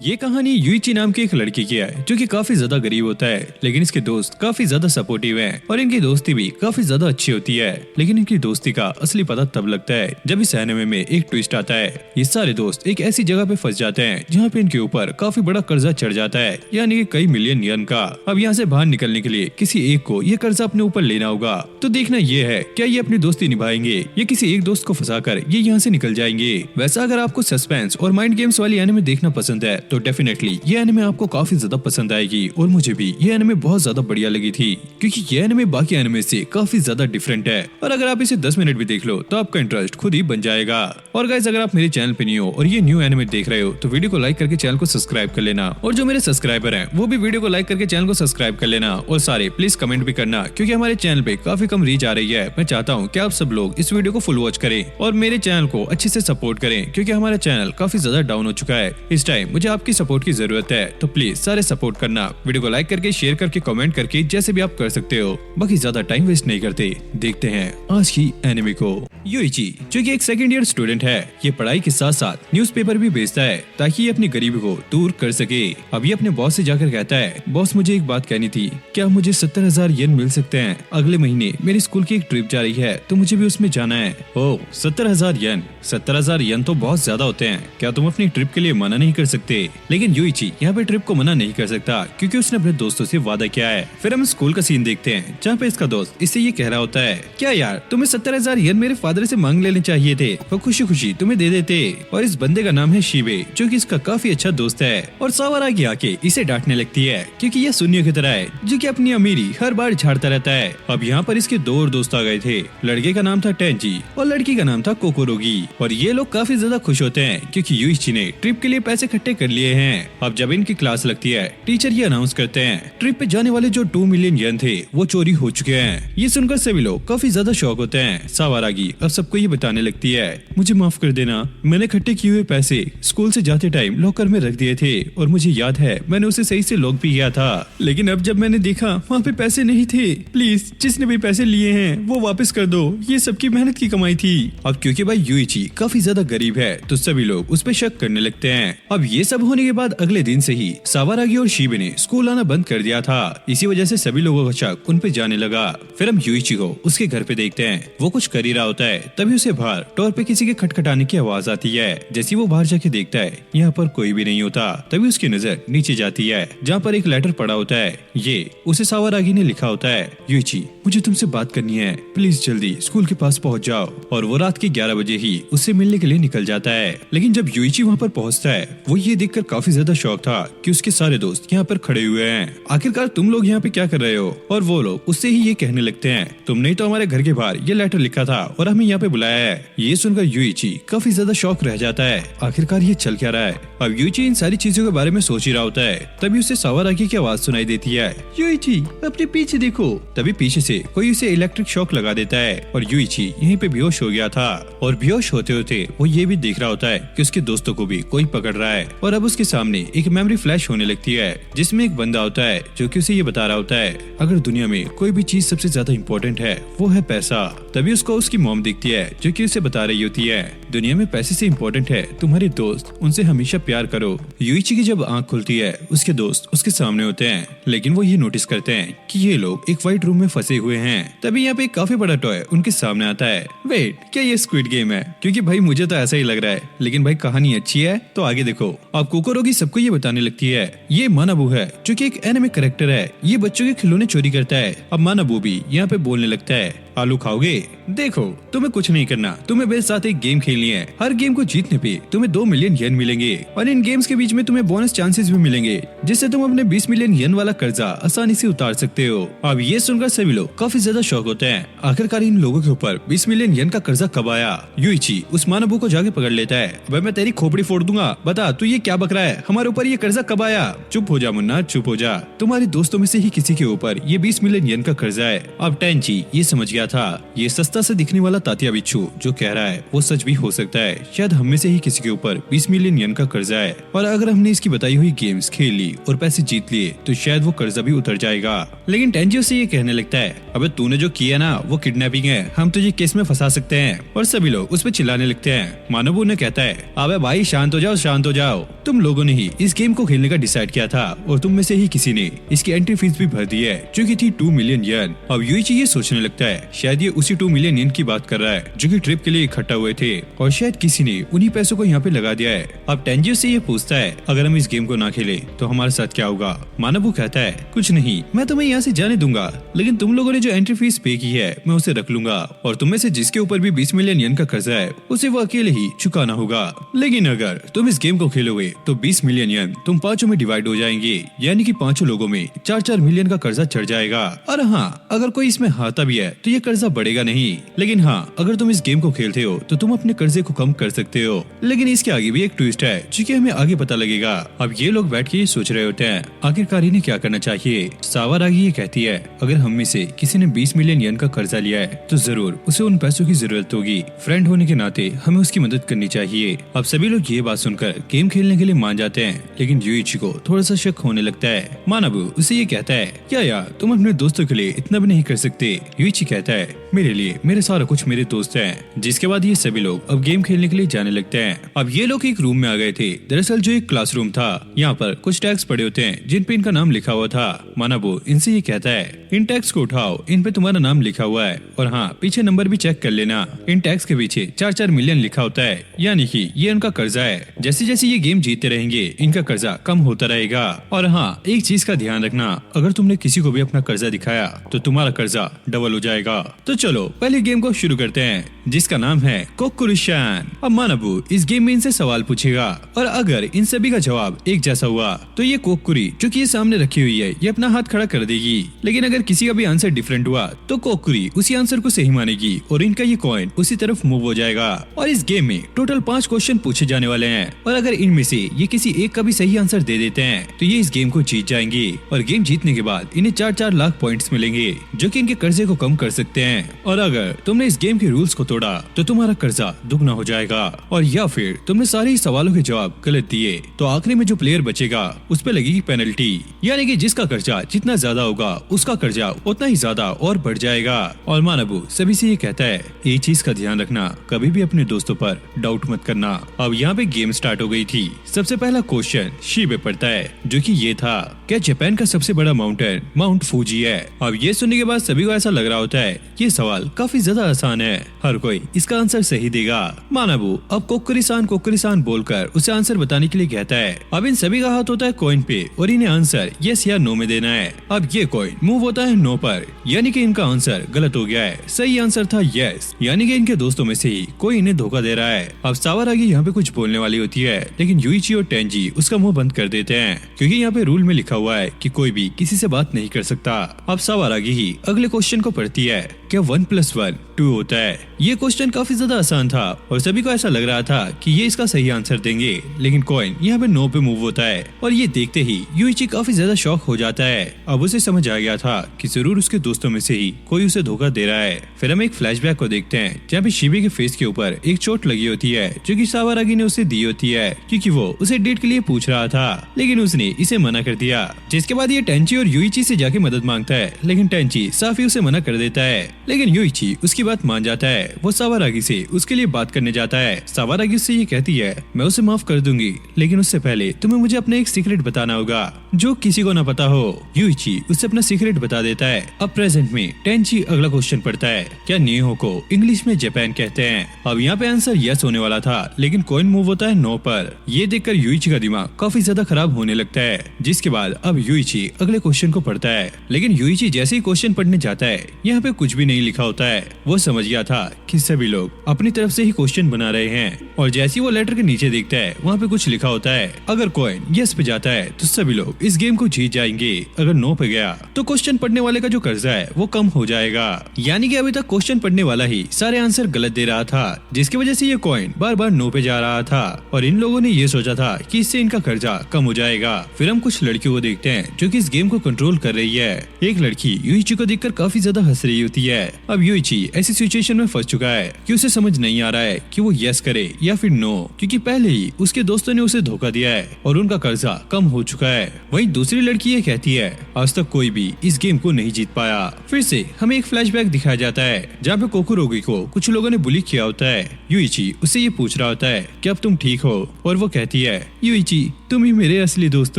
ये कहानी युइची नाम के एक लड़के की है जो कि काफी ज्यादा गरीब होता है, लेकिन इसके दोस्त काफी ज्यादा सपोर्टिव हैं और इनकी दोस्ती भी काफी ज्यादा अच्छी होती है। लेकिन इनकी दोस्ती का असली पता तब लगता है जब इस एनिमे में एक ट्विस्ट आता है। ये सारे दोस्त एक ऐसी जगह पे फंस जाते हैं जहाँ पे इनके ऊपर काफी बड़ा कर्जा चढ़ जाता है, यानी कि कई मिलियन यन का। अब यहाँ से बाहर निकलने के लिए किसी एक को ये कर्जा अपने ऊपर लेना होगा। तो देखना ये है क्या ये अपनी दोस्ती निभाएंगे या किसी एक दोस्त को फंसाकर ये यहाँ से निकल जाएंगे। वैसा अगर आपको सस्पेंस और माइंड गेम्स वाली एनिमे देखना पसंद है तो डेफिनेटली ये एनिमे आपको काफी ज्यादा पसंद आएगी। और मुझे भी ये एनिमे बहुत ज्यादा बढ़िया लगी थी क्योंकि ये एनिमे बाकी एनिमे से काफी ज्यादा डिफरेंट है। और अगर आप इसे 10 मिनट भी देख लो तो आपका इंटरेस्ट खुद ही बन जाएगा। और गाइस, अगर आप मेरे चैनल पे नहीं हो और ये न्यू एनिमे देख रहे हो तो वीडियो को लाइक करके चैनल को सब्सक्राइब कर लेना। और जो मेरे सब्सक्राइबर हैं वो भी वीडियो को लाइक करके चैनल को सब्सक्राइब कर लेना। और सारे प्लीज कमेंट भी करना क्योंकि हमारे चैनल पे काफी कम रीच आ रही है। मैं चाहता हूँ कि आप सब लोग इस वीडियो को फुल वॉच करें और मेरे चैनल को अच्छे से सपोर्ट करें क्योंकि हमारा चैनल काफी ज्यादा डाउन हो चुका है। इस टाइम मुझे आपकी सपोर्ट की जरूरत है, तो प्लीज सारे सपोर्ट करना, वीडियो को लाइक करके, शेयर करके, कमेंट करके, जैसे भी आप कर सकते हो। बाकी ज्यादा टाइम वेस्ट नहीं करते, देखते हैं आज की एनिमे को। युइची जो कि एक सेकंड ईयर स्टूडेंट है, ये पढ़ाई के साथ साथ न्यूज़पेपर भी बेचता है ताकि ये अपनी गरीबी को दूर कर सके। अब ये अपने बॉस से जाकर कहता है, बॉस मुझे एक बात कहनी थी, क्या मुझे 70,000 येन मिल सकते हैं? अगले महीने मेरी स्कूल की एक ट्रिप जा रही है तो मुझे भी उसमें जाना है। ओह, 70,000 येन? 70,000 येन तो बहुत ज्यादा होते हैं, क्या तुम अपनी ट्रिप के लिए मना नहीं कर सकते? लेकिन युइची यहाँ पे ट्रिप को मना नहीं कर सकता क्योंकि उसने अपने दोस्तों से वादा किया है। फिर हम स्कूल का सीन देखते हैं जहाँ पे इसका दोस्त इससे ये कह रहा होता है, क्या यार तुम्हें 70,000 येन मेरे फादर से मांग लेने चाहिए थे, वो खुशी खुशी तुम्हें दे देते। और इस बंदे का नाम है शिबे जो कि इसका काफी अच्छा दोस्त है। और सावारागी आके इसे डांटने लगती है क्योंकि ये शून्य की तरह है जो कि अपनी अमीरी हर बार झाड़ता रहता है। अब यहाँ पर इसके दो और दोस्त आ गए थे, लड़के का नाम था टेंजी और लड़की का नाम था कोकोरोगी। और ये लोग काफी ज्यादा खुश होते हैं क्योंकि युइची ने ट्रिप के लिए पैसे इकट्ठे कर लिए हैं। अब जब इनकी क्लास लगती है टीचर ये अनाउंस करते हैं ट्रिप पे जाने वाले जो 2 मिलियन येन थे वो चोरी हो चुके हैं। ये सुनकर सभी लोग काफी ज्यादा शॉक होते हैं। सावारागी अब सबको ये बताने लगती है, मुझे माफ कर देना, मैंने इकट्ठे किए हुए पैसे स्कूल से जाते टाइम लॉकर में रख दिए थे और मुझे याद है मैंने उसे सही से लॉक भी किया था, लेकिन अब जब मैंने देखा वहाँ पे पैसे नहीं थे। प्लीज जिसने भी पैसे लिए हैं वो वापस कर दो, ये सबकी मेहनत की कमाई थी। अब क्योंकि भाई युइची काफी ज्यादा गरीब है तो सभी लोग उस पर शक करने लगते हैं। अब ये सब होने के बाद अगले दिन से ही सावारागी और शिबे ने स्कूल आना बंद कर दिया था। इसी वजह से सभी लोगों का शक उन पे जाने लगा। फिर हम युइची को उसके घर पे देखते हैं, वो कुछ कर ही रहा होता है तभी उसे बाहर डोर पे किसी के खटखटाने की आवाज आती है। जैसे वो बाहर जाके देखता है यहाँ पर कोई भी नहीं होता, तभी उसकी नजर नीचे जाती है जहाँ पर एक लेटर पड़ा होता है। ये उसे सावारागी ने लिखा होता है, युइची मुझे तुमसे बात करनी है, प्लीज जल्दी स्कूल के पास पहुँच जाओ। और वो रात के 11 बजे ही उससे मिलने के लिए निकल जाता है। लेकिन जब युइची वहाँ पर पहुँचता है वो ये देखकर काफी ज्यादा शॉक था कि उसके सारे दोस्त यहाँ पर खड़े हुए हैं। आखिरकार तुम लोग यहाँ पे क्या कर रहे हो? और वो लोग उससे ही ये कहने लगते हैं, तुमने तो हमारे घर के बाहर ये लेटर लिखा था और हमें यहाँ पे बुलाया है। ये सुनकर युइची काफी ज्यादा शॉक रह जाता है, आखिरकार ये चल क्या रहा है? अब युइची इन सारी चीजों के बारे में सोच ही रहा होता है तभी उसे सावारागी की आवाज सुनाई देती है, युइची अपने पीछे देखो। तभी पीछे से कोई उसे इलेक्ट्रिक शॉक लगा देता है और युइची यहीं पे बेहोश हो गया था। और बेहोश होते होते वो ये भी देख रहा होता है कि उसके दोस्तों को भी कोई पकड़ रहा है। और अब उसके सामने एक मेमोरी फ्लैश होने लगती है जिसमें एक बंदा होता है जो कि उसे ये बता रहा होता है, अगर दुनिया में कोई भी चीज सबसे ज्यादा इम्पोर्टेंट है वो है पैसा। तभी उसको उसकी मॉम दिखती है जो कि उसे बता रही होती है, दुनिया में पैसे से इम्पोर्टेंट है तुम्हारे दोस्त, उनसे हमेशा प्यार करो। युइची की जब आंख खुलती है उसके दोस्त उसके सामने होते हैं, लेकिन वो ये नोटिस करते हैं कि ये लोग एक व्हाइट रूम में फंसे हुए हैं। तभी यहाँ पे एक काफी बड़ा टॉय उनके सामने आता है। वेट, क्या ये स्क्विड गेम है? क्योंकि भाई मुझे तो ऐसा ही लग रहा है, लेकिन भाई कहानी अच्छी है तो आगे देखो। अब कोकोरोगी सबको ये बताने लगती है, ये मानाबू है जो कि एक एनिमे कैरेक्टर है, ये बच्चों के खिलौने चोरी करता है। अब मानाबू भी यहाँ पे बोलने लगता है, आलू खाओगे? देखो तुम्हें कुछ नहीं करना, तुम्हें मेरे साथ एक गेम खेलनी है। हर गेम को जीतने पे तुम्हें 2 मिलियन येन मिलेंगे और इन गेम्स के बीच में तुम्हें बोनस चांसेस भी मिलेंगे जिससे तुम अपने 20 मिलियन येन वाला कर्जा आसानी से उतार सकते हो। अब ये सुनकर सभी लोग काफी ज्यादा शॉक होते हैं, आखिरकार इन लोगों के ऊपर 20 मिलियन येन का कर्जा कब आया? युइची उस मानाबू को जाके पकड़ लेता है, अब मैं तेरी खोपड़ी फोड़ दूंगा, बता तू ये क्या बक रहा है, हमारे ऊपर ये कर्जा कब आया? चुप हो जा मुन्ना, चुप हो जा, तुम्हारे दोस्तों में से ही किसी के ऊपर ये 20 मिलियन येन का कर्जा है। अब टेंची ये समझ गया था ये सस्ता से दिखने वाला तातिया बिच्छू जो कह रहा है वो सच भी हो सकता है। शायद हम में से ही किसी के ऊपर 20 मिलियन येन का कर्जा है और अगर हमने इसकी बताई हुई गेम्स खेल ली और पैसे जीत लिए तो शायद वो कर्जा भी उतर जाएगा। लेकिन टेंजी से ये कहने लगता है, अबे तूने जो किया ना वो किडनैपिंग है, हम तुझे केस में फंसा सकते हैं। और सभी लोग उस पर चिल्लाने लगते हैं। मानोबू ने कहता है, अबे भाई शांत हो जाओ, शांत हो जाओ, तुम लोगों ने ही इस गेम को खेलने का डिसाइड किया था और तुम में से ही किसी ने इसकी एंट्री फीस भी भर दी है जो की थी 2 मिलियन येन। अब यूइची ये सोचने लगता है शायद ये उसी 2 मिलियन येन की बात कर रहा है जो कि ट्रिप के लिए इकट्ठा हुए थे और शायद किसी ने उन्हीं पैसों को यहाँ पे लगा दिया है। अब टेंजी से ये पूछता है, अगर हम इस गेम को ना खेले तो हमारे साथ क्या होगा? मानोबू कहता है, कुछ नहीं, मैं तुम्हें यहाँ से जाने दूंगा, लेकिन तुम लोगों ने जो एंट्री फीस पे की है मैं उसे रख लूंगा और तुम में से जिसके ऊपर भी 20 मिलियन येन का कर्जा है उसे वो अकेले ही चुकाना होगा। लेकिन अगर तुम इस गेम को खेलोगे तो 20 मिलियन येन तुम 5 में डिवाइड हो जाएंगे, यानी कि 5 लोगों में 4-4 मिलियन का कर्जा चढ़ जाएगा। और हाँ, अगर कोई इसमें हारता भी है तो ये कर्जा बढ़ेगा नहीं, लेकिन हाँ अगर तुम इस गेम को खेलते हो तो तुम अपने कर्जे को कम कर सकते हो। लेकिन इसके आगे भी एक ट्विस्ट है जो कि हमें आगे पता लगेगा। अब ये लोग बैठ के ये सोच रहे होते हैं आखिरकार इन्हें क्या करना चाहिए। सावारागी ये कहती है, अगर हम में से किसी ने 20 मिलियन येन का कर्जा लिया है तो जरूर उसे उन पैसों की जरूरत होगी। फ्रेंड होने के नाते हमें उसकी मदद करनी चाहिए। अब सभी लोग ये बात सुनकर गेम खेलने के लिए मान जाते हैं, लेकिन यूइची को थोड़ा सा शक होने लगता है। मानोबू उसे ये कहता है, क्या यार तुम अपने दोस्तों के लिए इतना भी नहीं कर सकते? यूइची कहता है, मेरे लिए मेरे सारा कुछ मेरे दोस्त हैं। जिसके बाद ये सभी लोग अब गेम खेलने के लिए जाने लगते हैं। अब ये लोग एक रूम में आ गए थे, दरअसल जो एक क्लासरूम था। यहाँ पर कुछ टैग्स पड़े होते हैं जिन पे इनका नाम लिखा हुआ था। मानोबू इनसे ये कहता है, इन टैग्स को उठाओ, इन पे तुम्हारा नाम लिखा हुआ है और हाँ पीछे नंबर भी चेक कर लेना। इन टैग्स के पीछे 4-4 मिलियन लिखा होता है, यानी कि ये उनका कर्जा है। जैसे जैसे ये गेम जीतते रहेंगे इनका कर्जा कम होता रहेगा। और हाँ एक चीज का ध्यान रखना, अगर तुमने किसी को भी अपना कर्जा दिखाया तो तुम्हारा कर्जा डबल हो जाएगा। तो चलो पहले गेम को शुरू करते हैं जिसका नाम है कोक्कुरुशान। अब मानोबू इस गेम में इनसे सवाल पूछेगा और अगर इन सभी का जवाब एक जैसा हुआ तो ये कोक्कुरी जो कि ये सामने रखी हुई है ये अपना हाथ खड़ा कर देगी। लेकिन अगर किसी का भी आंसर डिफरेंट हुआ तो कोक्कुरी उसी आंसर को सही मानेगी और इनका ये कॉइन उसी तरफ मूव हो जाएगा। और इस गेम में टोटल 5 क्वेश्चन पूछे जाने वाले हैं और अगर इनमें से ये किसी एक का भी सही आंसर दे देते हैं तो ये इस गेम को जीत जाएंगे और गेम जीतने के बाद इन्हें 4-4 लाख पॉइंट्स मिलेंगे जो कि इनके कर्जे को कम कर सकते हैं। और अगर तुमने इस गेम के रूल्स को तोड़ा तो तुम्हारा कर्जा दुगना हो जाएगा। और या फिर तुमने सारे ही सवालों के जवाब गलत दिए तो आखिरी में जो प्लेयर बचेगा उस पर लगेगी पेनल्टी, यानी कि जिसका कर्जा जितना ज्यादा होगा उसका कर्जा उतना ही ज्यादा और बढ़ जाएगा। और मानोबू सभी से ये कहता है, एक चीज का ध्यान रखना, कभी भी अपने दोस्तों पर डाउट मत करना। अब यहाँ पे गेम स्टार्ट हो गई थी। सबसे पहला क्वेश्चन शी पे पड़ता है जो कि ये था, क्या जापान का सबसे बड़ा माउंटेन माउंट फूजी है? अब ये सुनने के बाद सभी को ऐसा लग रहा होता है ये सवाल काफी ज्यादा आसान है, हर कोई इसका आंसर सही देगा। मानोबू अब कोक्कुरी-सान बोलकर उसे आंसर बताने के लिए कहता है। अब इन सभी का हाथ होता है कॉइन पे और इन्हें आंसर यस या नो में देना है। अब ये कॉइन मूव होता है नो पर, यानी कि इनका आंसर गलत हो गया है। सही आंसर था यस, यानी कि इनके दोस्तों में से ही कोई इन्हें धोखा दे रहा है। अब सावारागी यहाँ पे कुछ बोलने वाली होती है, लेकिन यूइची और टेंजी उसका मुंह बंद कर देते हैं क्योंकि यहाँ पे रूल में लिखा हुआ है कि कोई भी किसी से बात नहीं कर सकता। अब सावारागी ही अगले क्वेश्चन को पढ़ती है, क्या 1 + 1 2 होता है? ये क्वेश्चन काफी ज्यादा आसान था और सभी को ऐसा लग रहा था कि ये इसका सही आंसर देंगे, लेकिन कॉइन यहाँ पे नो पे मूव होता है और ये देखते ही यूइची काफी ज्यादा शॉक हो जाता है। अब उसे समझ आ गया था कि जरूर उसके दोस्तों में से ही कोई उसे धोखा दे रहा है। फिर हम एक फ्लैशबैक को देखते हैं जहाँ पे शिबे के फेस के ऊपर एक चोट लगी होती है जो कि सावारागी ने उसे दी होती है क्योंकि वो उसे डेट के लिए पूछ रहा था, लेकिन उसने इसे मना कर दिया। जिसके बाद ये टेंची और यूइची से जाके मदद मांगता है, लेकिन टेंची साफ ही उसे मना कर देता है। लेकिन यूइची उसकी बात मान जाता है। वो सावारागी से उसके लिए बात करने जाता है। सावारागी उससे ये कहती है, मैं उसे माफ कर दूंगी, लेकिन उससे पहले तुम्हें मुझे अपना एक सीक्रेट बताना होगा जो किसी को ना पता हो। यूइची उससे अपना सीक्रेट बता देता है। अब प्रेजेंट में टेंची अगला क्वेश्चन पढ़ता है, क्या निहो को इंग्लिश में जापान कहते हैं? अब यहाँ पे आंसर यस होने वाला था, लेकिन कॉइन मूव होता है नो पर। ये देखकर यूइची का दिमाग काफी ज्यादा खराब होने लगता है। जिसके बाद अब यूइची अगले क्वेश्चन को पढ़ता है, लेकिन यूइची जैसे ही क्वेश्चन पढ़ने जाता है यहाँ पे कुछ भी नहीं लिखा होता है। वो वो समझ गया था कि सभी लोग अपनी तरफ से ही क्वेश्चन बना रहे हैं और जैसे ही वो लेटर के नीचे देखता है वहाँ पे कुछ लिखा होता है, अगर कॉइन यस पे जाता है तो सभी लोग इस गेम को जीत जाएंगे, अगर नो पे गया तो क्वेश्चन पढ़ने वाले का जो कर्जा है वो कम हो जाएगा। यानी कि अभी तक क्वेश्चन पढ़ने वाला ही सारे आंसर गलत दे रहा था, जिसकी वजह से ये कॉइन बार बार नो पे जा रहा था और इन लोगों ने ये सोचा था कि इससे इनका कर्जा कम हो जाएगा। फिर हम कुछ लड़कियों को देखते हैं जो कि इस गेम को कंट्रोल कर रही है। एक लड़की यूइची को देखकर काफी ज्यादा हंस रही होती है। अब यूइची ऐसी सिचुएशन में फंस चुका है कि उसे समझ नहीं आ रहा है कि वो यस करे या फिर नो, क्योंकि पहले ही उसके दोस्तों ने उसे धोखा दिया है और उनका कर्जा कम हो चुका है। वहीं दूसरी लड़की ये कहती है आज तक कोई भी इस गेम को नहीं जीत पाया। फिर से हमें एक फ्लैशबैक दिखाया जाता है जहाँ पे कोकुरोगी को कुछ लोगों ने बुली किया होता है। यूइची उससे ये पूछ रहा होता है कि अब तुम ठीक हो, और वो कहती है यूइची तुम ही मेरे असली दोस्त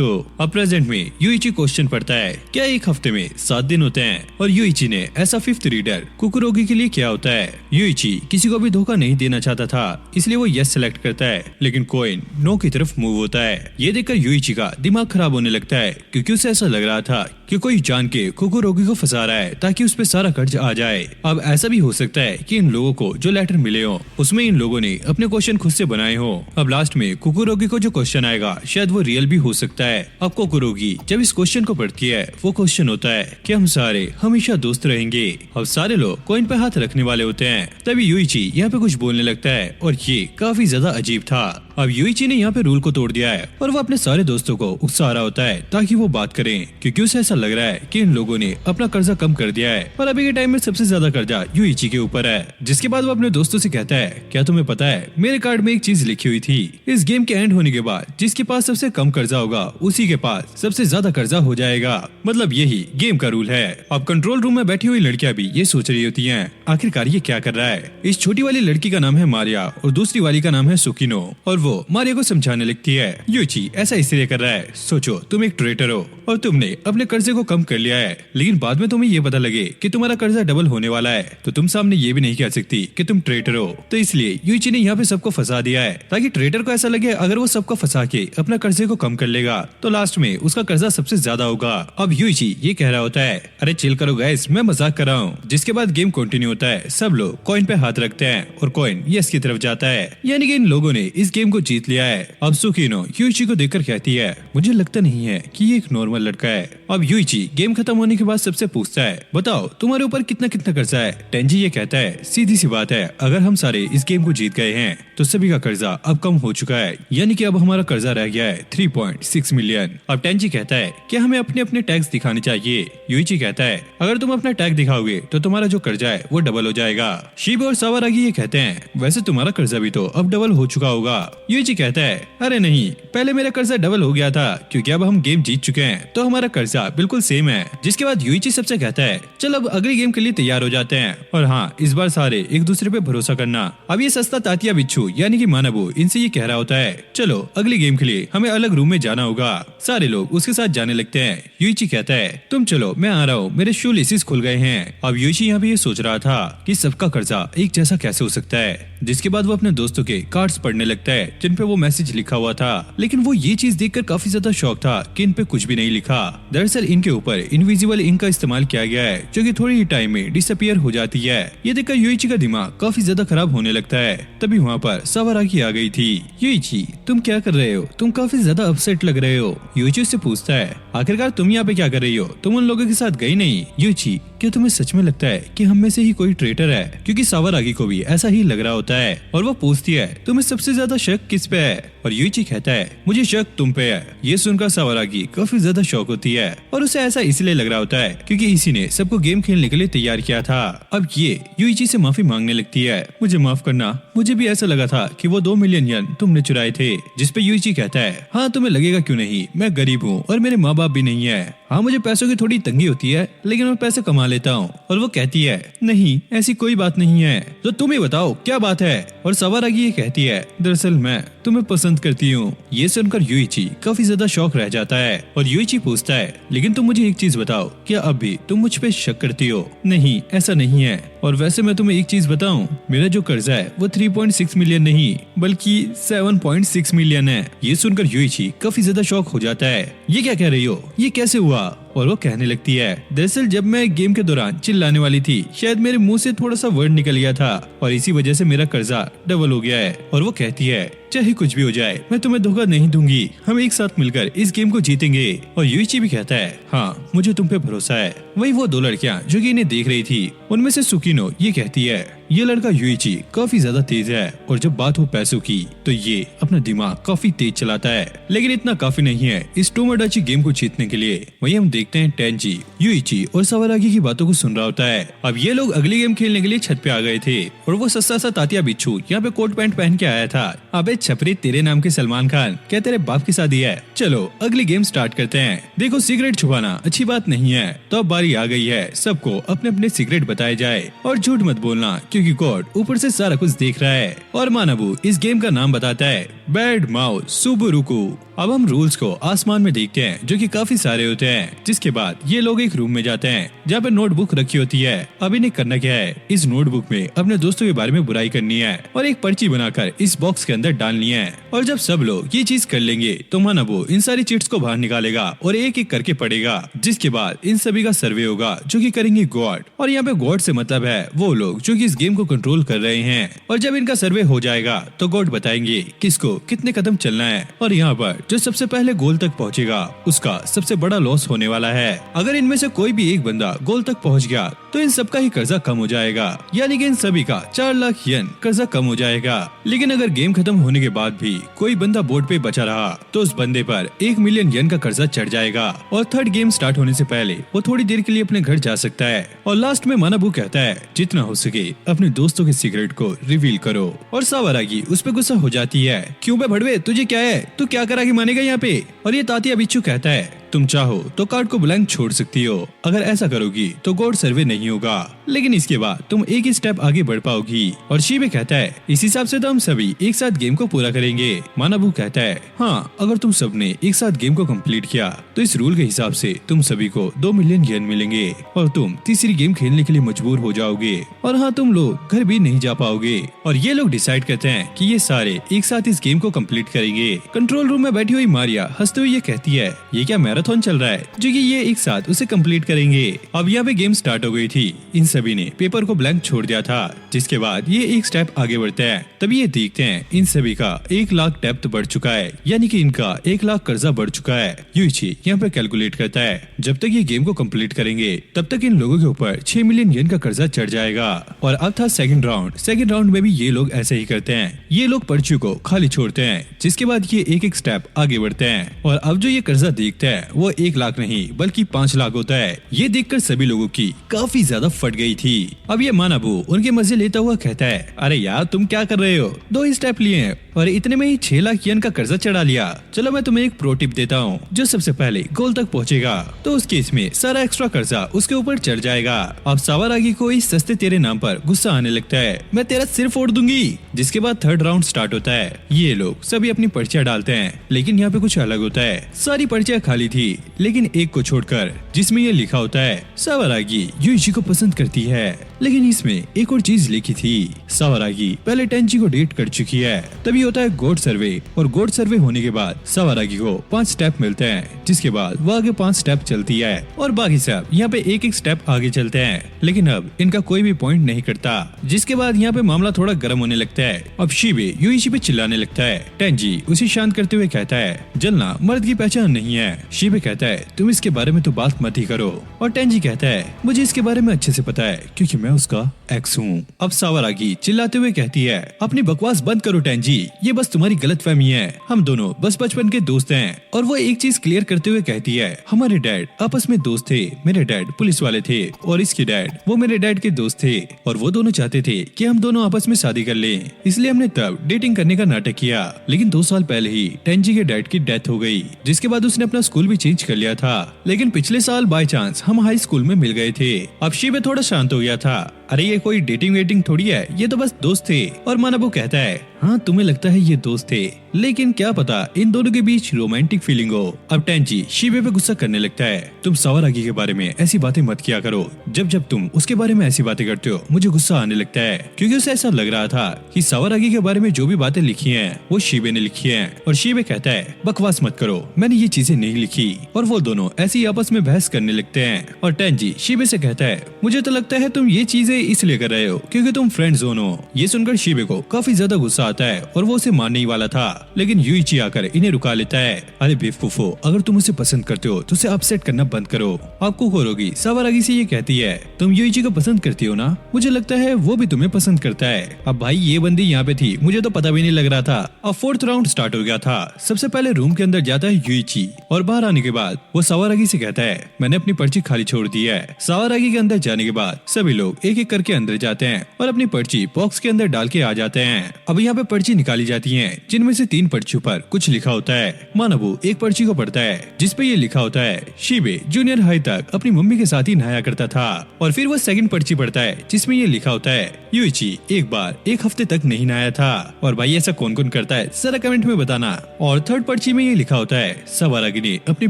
हो। अब प्रेजेंट में यूइची क्वेश्चन पढ़ता है क्या एक हफ्ते में 7 दिन होते हैं, और यूइची ने ऐसा 5th रीडर कुकुरोगी के लिए किया होता है। यूइची किसी को भी धोखा नहीं देना चाहता था, इसलिए वो यस सेलेक्ट करता है, लेकिन कॉइन नो की तरफ मूव होता है। ये देखकर यूइची का दिमाग खराब होने लगता है क्योंकि उसे ऐसा लग रहा था कि कोई जान के कुकुरोगी को फंसा रहा है ताकि उस पे सारा कर्ज आ जाए। अब ऐसा भी हो सकता है कि इन लोगों को जो लेटर मिले हो उसमें इन लोगों ने अपने क्वेश्चन खुद से बनाए हो। अब लास्ट में कुकुरोगी को जो क्वेश्चन आएगा शायद वो रियल भी हो सकता है। अब कुकुरोगी जब इस क्वेश्चन को पढ़ती है वो क्वेश्चन होता है कि हम सारे हमेशा दोस्त रहेंगे। अब सारे लोग कॉइन पे हाथ रखने वाले होते हैं। तभी यूइची यहाँ पे कुछ बोलने लगता है और ये काफी ज्यादा अजीब था। अब यूइची ने यहाँ पे रूल को तोड़ दिया है और वो अपने सारे दोस्तों को उकसा रहा होता है ताकि वो बात करें, क्योंकि उसे ऐसा लग रहा है कि इन लोगों ने अपना कर्जा कम कर दिया है और अभी के टाइम में सबसे ज्यादा कर्जा यूइची के ऊपर है। जिसके बाद वो अपने दोस्तों से कहता है क्या तुम्हें पता है मेरे कार्ड में एक चीज लिखी हुई थी, इस गेम के एंड होने के बाद जिसके पास सबसे कम कर्जा होगा उसी के पास सबसे ज्यादा कर्जा हो जाएगा, मतलब यही गेम का रूल है। अब कंट्रोल रूम में बैठी हुई लड़कियां भी ये सोच रही होती हैं आखिरकार ये क्या कर रहा है। इस छोटी वाली लड़की का नाम है मारिया और दूसरी वाली का नाम है सुकिनो, और वो मारिया को समझाने लगती है यूइची ऐसा इसलिए कर रहा है, सोचो तुम एक ट्रेटर हो और तुमने अपने कर्जे को कम कर लिया है, लेकिन बाद में तुम्हें ये पता लगे कि तुम्हारा कर्जा डबल होने वाला है तो तुम सामने ये भी नहीं कह सकती कि तुम ट्रेटर हो। तो इसलिए यूइची ने यहाँ पे सबको फंसा दिया है ताकि ट्रेटर को ऐसा लगे अगर वो सबको फंसा के अपना कर्जे को कम कर लेगा तो लास्ट में उसका कर्जा सबसे ज्यादा होगा। अब यूइची ये कह रहा होता है अरे चिल करो गाइस, मैं मजाक कर रहा हूँ। जिसके बाद गेम कंटिन्यू होता है, सब लोग कॉइन पे हाथ रखते हैं और कॉइन यस की तरफ जाता है, यानी कि इन लोगों ने इस गेम को जीत लिया है। अब सुकिनो यूइची को देखकर कहती है मुझे लगता नहीं है कि ये एक नॉर्मल लड़का है। अब यूइची गेम खत्म होने के बाद सबसे पूछता है बताओ तुम्हारे ऊपर कितना कितना कर्जा है। टेंजी ये कहता है सीधी सी बात है, अगर हम सारे इस गेम को जीत गए हैं तो सभी का कर्जा अब कम हो चुका है, यानी कि अब हमारा कर्जा रह गया है 3.6 मिलियन। अब टेंजी कहता है कि हमें अपने अपने टैक्स दिखाने चाहिए। यूइची कहता है अगर तुम अपना टैग दिखाओगे तो तुम्हारा जो कर्जा है वो डबल हो जाएगा। शिबा और सावारागी ये कहते हैं वैसे तुम्हारा कर्जा भी तो अब डबल हो चुका होगा। यूइची कहता है अरे नहीं, पहले मेरा कर्जा डबल हो गया था क्योंकि अब हम गेम जीत चुके हैं तो हमारा कर्जा बिल्कुल सेम है। जिसके बाद यूइची सबसे कहता है चल अब अगली गेम के लिए तैयार हो जाते हैं, और हाँ इस बार सारे एक दूसरे पे भरोसा करना। अब ये सस्ता तातिया बिच्छू यानी कि मानबू इनसे ये कह रहा होता है चलो अगली गेम के लिए हमें अलग रूम में जाना होगा। सारे लोग उसके साथ जाने लगते हैं। यूइची कहता है तुम चलो मैं आ रहा हूँ, मेरे शू लेसिस खुल गए हैं। अब यूइची यहाँ पे ये सोच रहा था कि सबका कर्जा एक जैसा कैसे हो सकता है। जिसके बाद वो अपने दोस्तों के कार्ड्स पढ़ने लगता है जिन पे वो मैसेज लिखा हुआ था, लेकिन वो ये चीज देखकर काफी ज्यादा शॉक था कि इन पे कुछ भी नहीं लिखा। दरअसल इनके ऊपर इनविजिबल इंक का इस्तेमाल किया गया है जो कि थोड़ी ही टाइम में डिसअपियर हो जाती है। ये देखकर यूइची का दिमाग काफी ज्यादा खराब होने लगता है। तभी वहाँ पर सावारागी आ गई थी। यूइची तुम क्या कर रहे हो, तुम काफी ज्यादा अपसेट लग रहे हो। यूइची उससे पूछता है आखिरकार तुम यहाँ पे क्या कर रही हो, तुम उन लोगों के साथ गई नहीं। यूइची क्या तुम्हें सच में लगता है कि हम में से ही कोई ट्रेटर है, क्योंकि सावारागी को भी ऐसा ही लग रहा होता है। और वो पूछती है तुम्हें सबसे ज्यादा शक किस पे है, और यूइची कहता है मुझे शक तुम पे है। ये सुनकर सावारागी काफी ज्यादा शौक होती है और उसे ऐसा इसलिए लग रहा होता है क्योंकि इसी ने सबको गेम खेलने के लिए तैयार किया था। अब ये यूइची से माफी मांगने लगती है मुझे माफ करना, मुझे भी ऐसा लगा था कि वो 2 मिलियन येन तुमने चुराए थे। जिसपे यूइची कहता है हाँ तुम्हें लगेगा क्यों नहीं, मैं गरीब हूँ और मेरे माँ बाप भी नहीं है। हाँ मुझे पैसों की थोड़ी तंगी होती है लेकिन मैं पैसे कमा लेता हूँ। और वो कहती है नहीं ऐसी कोई बात नहीं है, तो तुम ही बताओ क्या बात है। और सावारागी ये कहती है दरअसल मैं तुम्हें पसंद करती हूँ। ये सुनकर यूइची काफी ज्यादा शौक रह जाता है और यूइची पूछता है लेकिन तुम मुझे एक चीज बताओ, क्या अब भी तुम मुझ पे शक करती हो? नहीं ऐसा नहीं है, और वैसे मैं तुम्हें एक चीज बताऊं, मेरा जो कर्जा है वो 3.6 मिलियन नहीं बल्कि 7.6 मिलियन है। ये सुनकर यूइची काफी ज्यादा शॉक हो जाता है। ये क्या कह रही हो, ये कैसे हुआ? और वो कहने लगती है, दरअसल जब मैं गेम के दौरान चिल्लाने वाली थी, शायद मेरे मुंह से थोड़ा सा वर्ड निकल गया था और इसी वजह से मेरा कर्जा डबल हो गया है। और वो कहती है, चाहे कुछ भी हो जाए मैं तुम्हें धोखा नहीं दूंगी, हम एक साथ मिलकर इस गेम को जीतेंगे। और यूइची भी कहता है, हाँ मुझे तुम पे भरोसा है। वही वो दो लड़कियां जो कि इन्हें देख रही थी, उनमें से सुकीनो ये कहती है, ये लड़का यूइची काफी ज्यादा तेज है और जब बात हो पैसों की तो ये अपना दिमाग काफी तेज चलाता है, लेकिन इतना काफी नहीं है इस टोमोडाची गेम को जीतने के लिए। वहीं हम देखते हैं टेंजी यूइची और सावारागी की बातों को सुन रहा होता है। अब ये लोग अगली गेम खेलने के लिए छत पे आ गए थे और वो सस्ता सा तातिया बिच्छू यहाँ पे कोट पैंट पहन के आया था। अबे छपरी, तेरे नाम के सलमान खान, क्या तेरे बाप की शादी है? चलो अगली गेम स्टार्ट करते हैं। देखो सिगरेट छुपाना अच्छी बात नहीं है, तो अब बारी आ गई है सबको अपने अपने सिगरेट बताए जाए और झूठ मत बोलना क्योंकि गॉड ऊपर से सारा कुछ देख रहा है। और मानबू इस गेम का नाम बताता है बैड माउस सुबुरुकु। अब हम रूल्स को आसमान में देखते हैं जो कि काफी सारे होते हैं, जिसके बाद ये लोग एक रूम में जाते हैं जहाँ पे नोटबुक रखी होती है। अब इन्हें करना क्या है, इस नोटबुक में अपने दोस्तों के बारे में बुराई करनी है और एक पर्ची बनाकर इस बॉक्स के अंदर डालनी है। और जब सब लोग ये चीज कर लेंगे तो मानबू इन सारी चीट्स को बाहर निकालेगा और एक एक करके पढ़ेगा, जिसके बाद इन सभी का सर्वे होगा जो कि करेंगे गॉड। और यहाँ पे गॉड से मतलब है वो लोग जो कि इस गेम को कंट्रोल कर रहे हैं। और जब इनका सर्वे हो जाएगा तो गॉड बताएंगे किसको कितने कदम चलना है और यहाँ पर जो सबसे पहले गोल तक पहुँचेगा उसका सबसे बड़ा लॉस होने वाला है। अगर इनमें से कोई भी एक बंदा गोल तक पहुँच गया तो इन सबका ही कर्जा कम हो जाएगा, यानी कि इन सभी का 4 लाख येन कर्जा कम हो जाएगा। लेकिन अगर गेम खत्म होने के बाद भी कोई बंदा बोर्ड पे बचा रहा तो उस बंदे पर 1 मिलियन येन का कर्जा चढ़ जाएगा और थर्ड गेम स्टार्ट होने से पहले वो थोड़ी देर के लिए अपने घर जा सकता है। और लास्ट में मानाबू कहता है जितना हो सके अपने दोस्तों के सीक्रेट को रिवील करो। और सावारागी उस पे गुस्सा हो जाती है, क्यों बे भड़वे, तुझे क्या है, तू क्या करा के मानेगा यहाँ पे? और ये तातिया बिच्छू कहता है, तुम चाहो तो कार्ड को ब्लैंक छोड़ सकती हो, अगर ऐसा करोगी तो गॉड सर्वे नहीं होगा, लेकिन इसके बाद तुम एक ही स्टेप आगे बढ़ पाओगी। और शीबे कहता है इस हिसाब से तो हम सभी एक साथ गेम को पूरा करेंगे। मानाबू कहता है हाँ, अगर तुम सबने एक साथ गेम को कंप्लीट किया तो इस रूल के हिसाब से तुम सभी को 2 मिलियन येन मिलेंगे और तुम तीसरी गेम खेलने के लिए मजबूर हो जाओगे। और हाँ, तुम लोग घर भी नहीं जा पाओगे। और ये लोग डिसाइड करते हैं कि ये सारे एक साथ इस गेम को कंप्लीट करेंगे। कंट्रोल रूम में बैठी हुई मारिया हंसते हुए ये कहती है, ये क्या मैराथन चल रहा है जो कि ये एक साथ उसे कंप्लीट करेंगे। अब यहाँ पे गेम स्टार्ट हो गई थी, इन सभी ने पेपर को ब्लैंक छोड़ दिया था, जिसके बाद ये एक स्टेप आगे बढ़ते हैं। तभी ये देखते हैं इन सभी का 1 लाख डेप्थ बढ़ चुका है, यानी कि इनका 1 लाख कर्जा बढ़ चुका है। यूइची यहाँ पे कैलकुलेट करता है जब तक ये गेम को कंप्लीट करेंगे तब तक इन लोगों के ऊपर 6 मिलियन येन का कर्जा चढ़ जाएगा। और अब था सेकंड राउंड में भी ये लोग ऐसे ही करते हैं, ये लोग पर्ची को खाली छोड़ते हैं, जिसके बाद ये एक एक स्टेप आगे बढ़ते हैं। और अब जो ये कर्जा देखते हैं वो 1 लाख नहीं बल्कि 5 लाख होता है। ये देखकर सभी लोगों की काफी ज्यादा फट गई थी। अब ये मानाबू उनके मजे लेता हुआ कहता है, अरे यार तुम क्या कर रहे हो, 2 ही स्टेप लिए हैं और इतने में ही 6 लाख येन का कर्जा चढ़ा लिया। चलो मैं तुम्हें एक प्रो टिप देता हूँ, जो सबसे पहले गोल तक पहुँचेगा तो उस केस में सारा एक्स्ट्रा कर्जा उसके ऊपर चढ़ जाएगा। अब सावारागी को इस सस्ते तेरे नाम पर गुस्सा आने लगता है, मैं तेरा सिर फोड़ दूंगी। जिसके बाद थर्ड राउंड स्टार्ट होता है। ये लोग सभी अपनी पर्चियां डालते हैं, लेकिन यहाँ पे कुछ अलग होता है। सारी पर्चियां खाली थी लेकिन एक को छोड़कर, जिसमें ये लिखा होता है सावारागी यूइची को पसंद करती है। लेकिन इसमें एक और चीज लिखी थी, सावारागी पहले टेंजी को डेट कर चुकी है। तभी होता है गोड सर्वे और गोड सर्वे होने के बाद सावारागी को 5 स्टेप मिलते हैं, जिसके बाद वो आगे 5 स्टेप चलती है और बाकी सब यहाँ पे एक एक स्टेप आगे चलते हैं। लेकिन अब इनका कोई भी पॉइंट नहीं करता, जिसके बाद यहाँ पे मामला थोड़ा गर्म होने लगता है। अब शीबे यूइची पे चिल्लाने लगता है, टेंजी उसे शांत करते हुए कहता है, जलना मर्द की पहचान नहीं है। शीबे कहता है, तुम इसके बारे में तो बात मत ही करो। और टेंजी कहता है, मुझे इसके बारे में अच्छे से पता है क्योंकि मैं उसका एक्स हूँ। अब सावारागी चिल्लाते हुए कहती है, अपनी बकवास बंद करो टेंजी, ये बस तुम्हारी गलतफहमी है, हम दोनों बस बचपन के दोस्त हैं। और वो एक चीज क्लियर करते हुए कहती है, हमारे डैड आपस में दोस्त थे, मेरे डैड पुलिस वाले थे और इसके डैड वो मेरे डैड के दोस्त थे और वो दोनों चाहते थे कि हम दोनों आपस में शादी कर लें, इसलिए हमने तब डेटिंग करने का नाटक किया। लेकिन 2 साल पहले ही टेंजी के डैड की डेथ हो गई, जिसके बाद उसने अपना स्कूल भी चेंज कर लिया था। लेकिन पिछले साल बाय चांस हम हाई स्कूल में मिल गए थे। अब शीबे थोड़ा शांत हो गया था, अरे ये कोई डेटिंग वेटिंग थोड़ी है, ये तो बस दोस्त थे। और मानाबू कहता है, हाँ तुम्हें लगता है ये दोस्त थे, लेकिन क्या पता इन दोनों के बीच रोमांटिक फीलिंग हो। अब टेंजी शिबे पे गुस्सा करने लगता है। तुम सवारागी के बारे में ऐसी बातें मत किया करो। जब जब तुम उसके बारे में ऐसी बातें करते हो मुझे गुस्सा आने लगता है, क्योंकि उसे ऐसा लग रहा था कि सवारागी के बारे में जो भी बातें लिखी हैं वो शिबे ने लिखी हैं। और शिबे कहता है बकवास मत करो, मैंने ये चीजें नहीं लिखी। और वो दोनों ऐसे ही आपस में बहस करने लगते हैं। और टेंजी शिबे से कहता है मुझे तो लगता है तुम ये चीजें इसलिए कर रहे हो क्योंकि तुम फ्रेंड जोन हो। ये सुनकर शिबे को काफी ज्यादा गुस्सा आता है और वो उसे मारने ही वाला था, लेकिन यूइची आकर इन्हें रुका लेता है। अरे बेवकूफो, अगर तुम उसे पसंद करते हो तो उसे अपसेट करना बंद करो। आपको कोरोगी सवारागी से ये कहती है तुम यूइची को पसंद करती हो ना, मुझे लगता है वो भी तुम्हें पसंद करता है। अब भाई ये बंदी यहाँ पे थी, मुझे तो पता भी नहीं लग रहा था। अब फोर्थ राउंड स्टार्ट हो गया था। सबसे पहले रूम के अंदर जाता है यूइची और बाहर आने के बाद वो सवारागी से कहता है मैंने अपनी पर्ची खाली छोड़ दी है। सवारागी के अंदर जाने के बाद सभी लोग एक एक करके अंदर जाते हैं और अपनी पर्ची बॉक्स के अंदर डाल के आ जाते हैं। अब यहाँ पे पर्ची निकाली जाती है, जिनमें से 3 पर्चियों पर कुछ लिखा होता है। मानबू एक पर्ची को पढ़ता है जिसपे ये लिखा होता है शिबे जूनियर हाई तक अपनी मम्मी के साथ ही नहाया करता था। और फिर वो सेकंड पर्ची पढ़ता है जिसमें ये लिखा होता है यूइची एक बार 1 हफ्ते तक नहीं नहाया था। और भाई ऐसा कौन कौन करता है जरा कमेंट में बताना। और थर्ड पर्ची में ये लिखा होता है सवारागी ने अपनी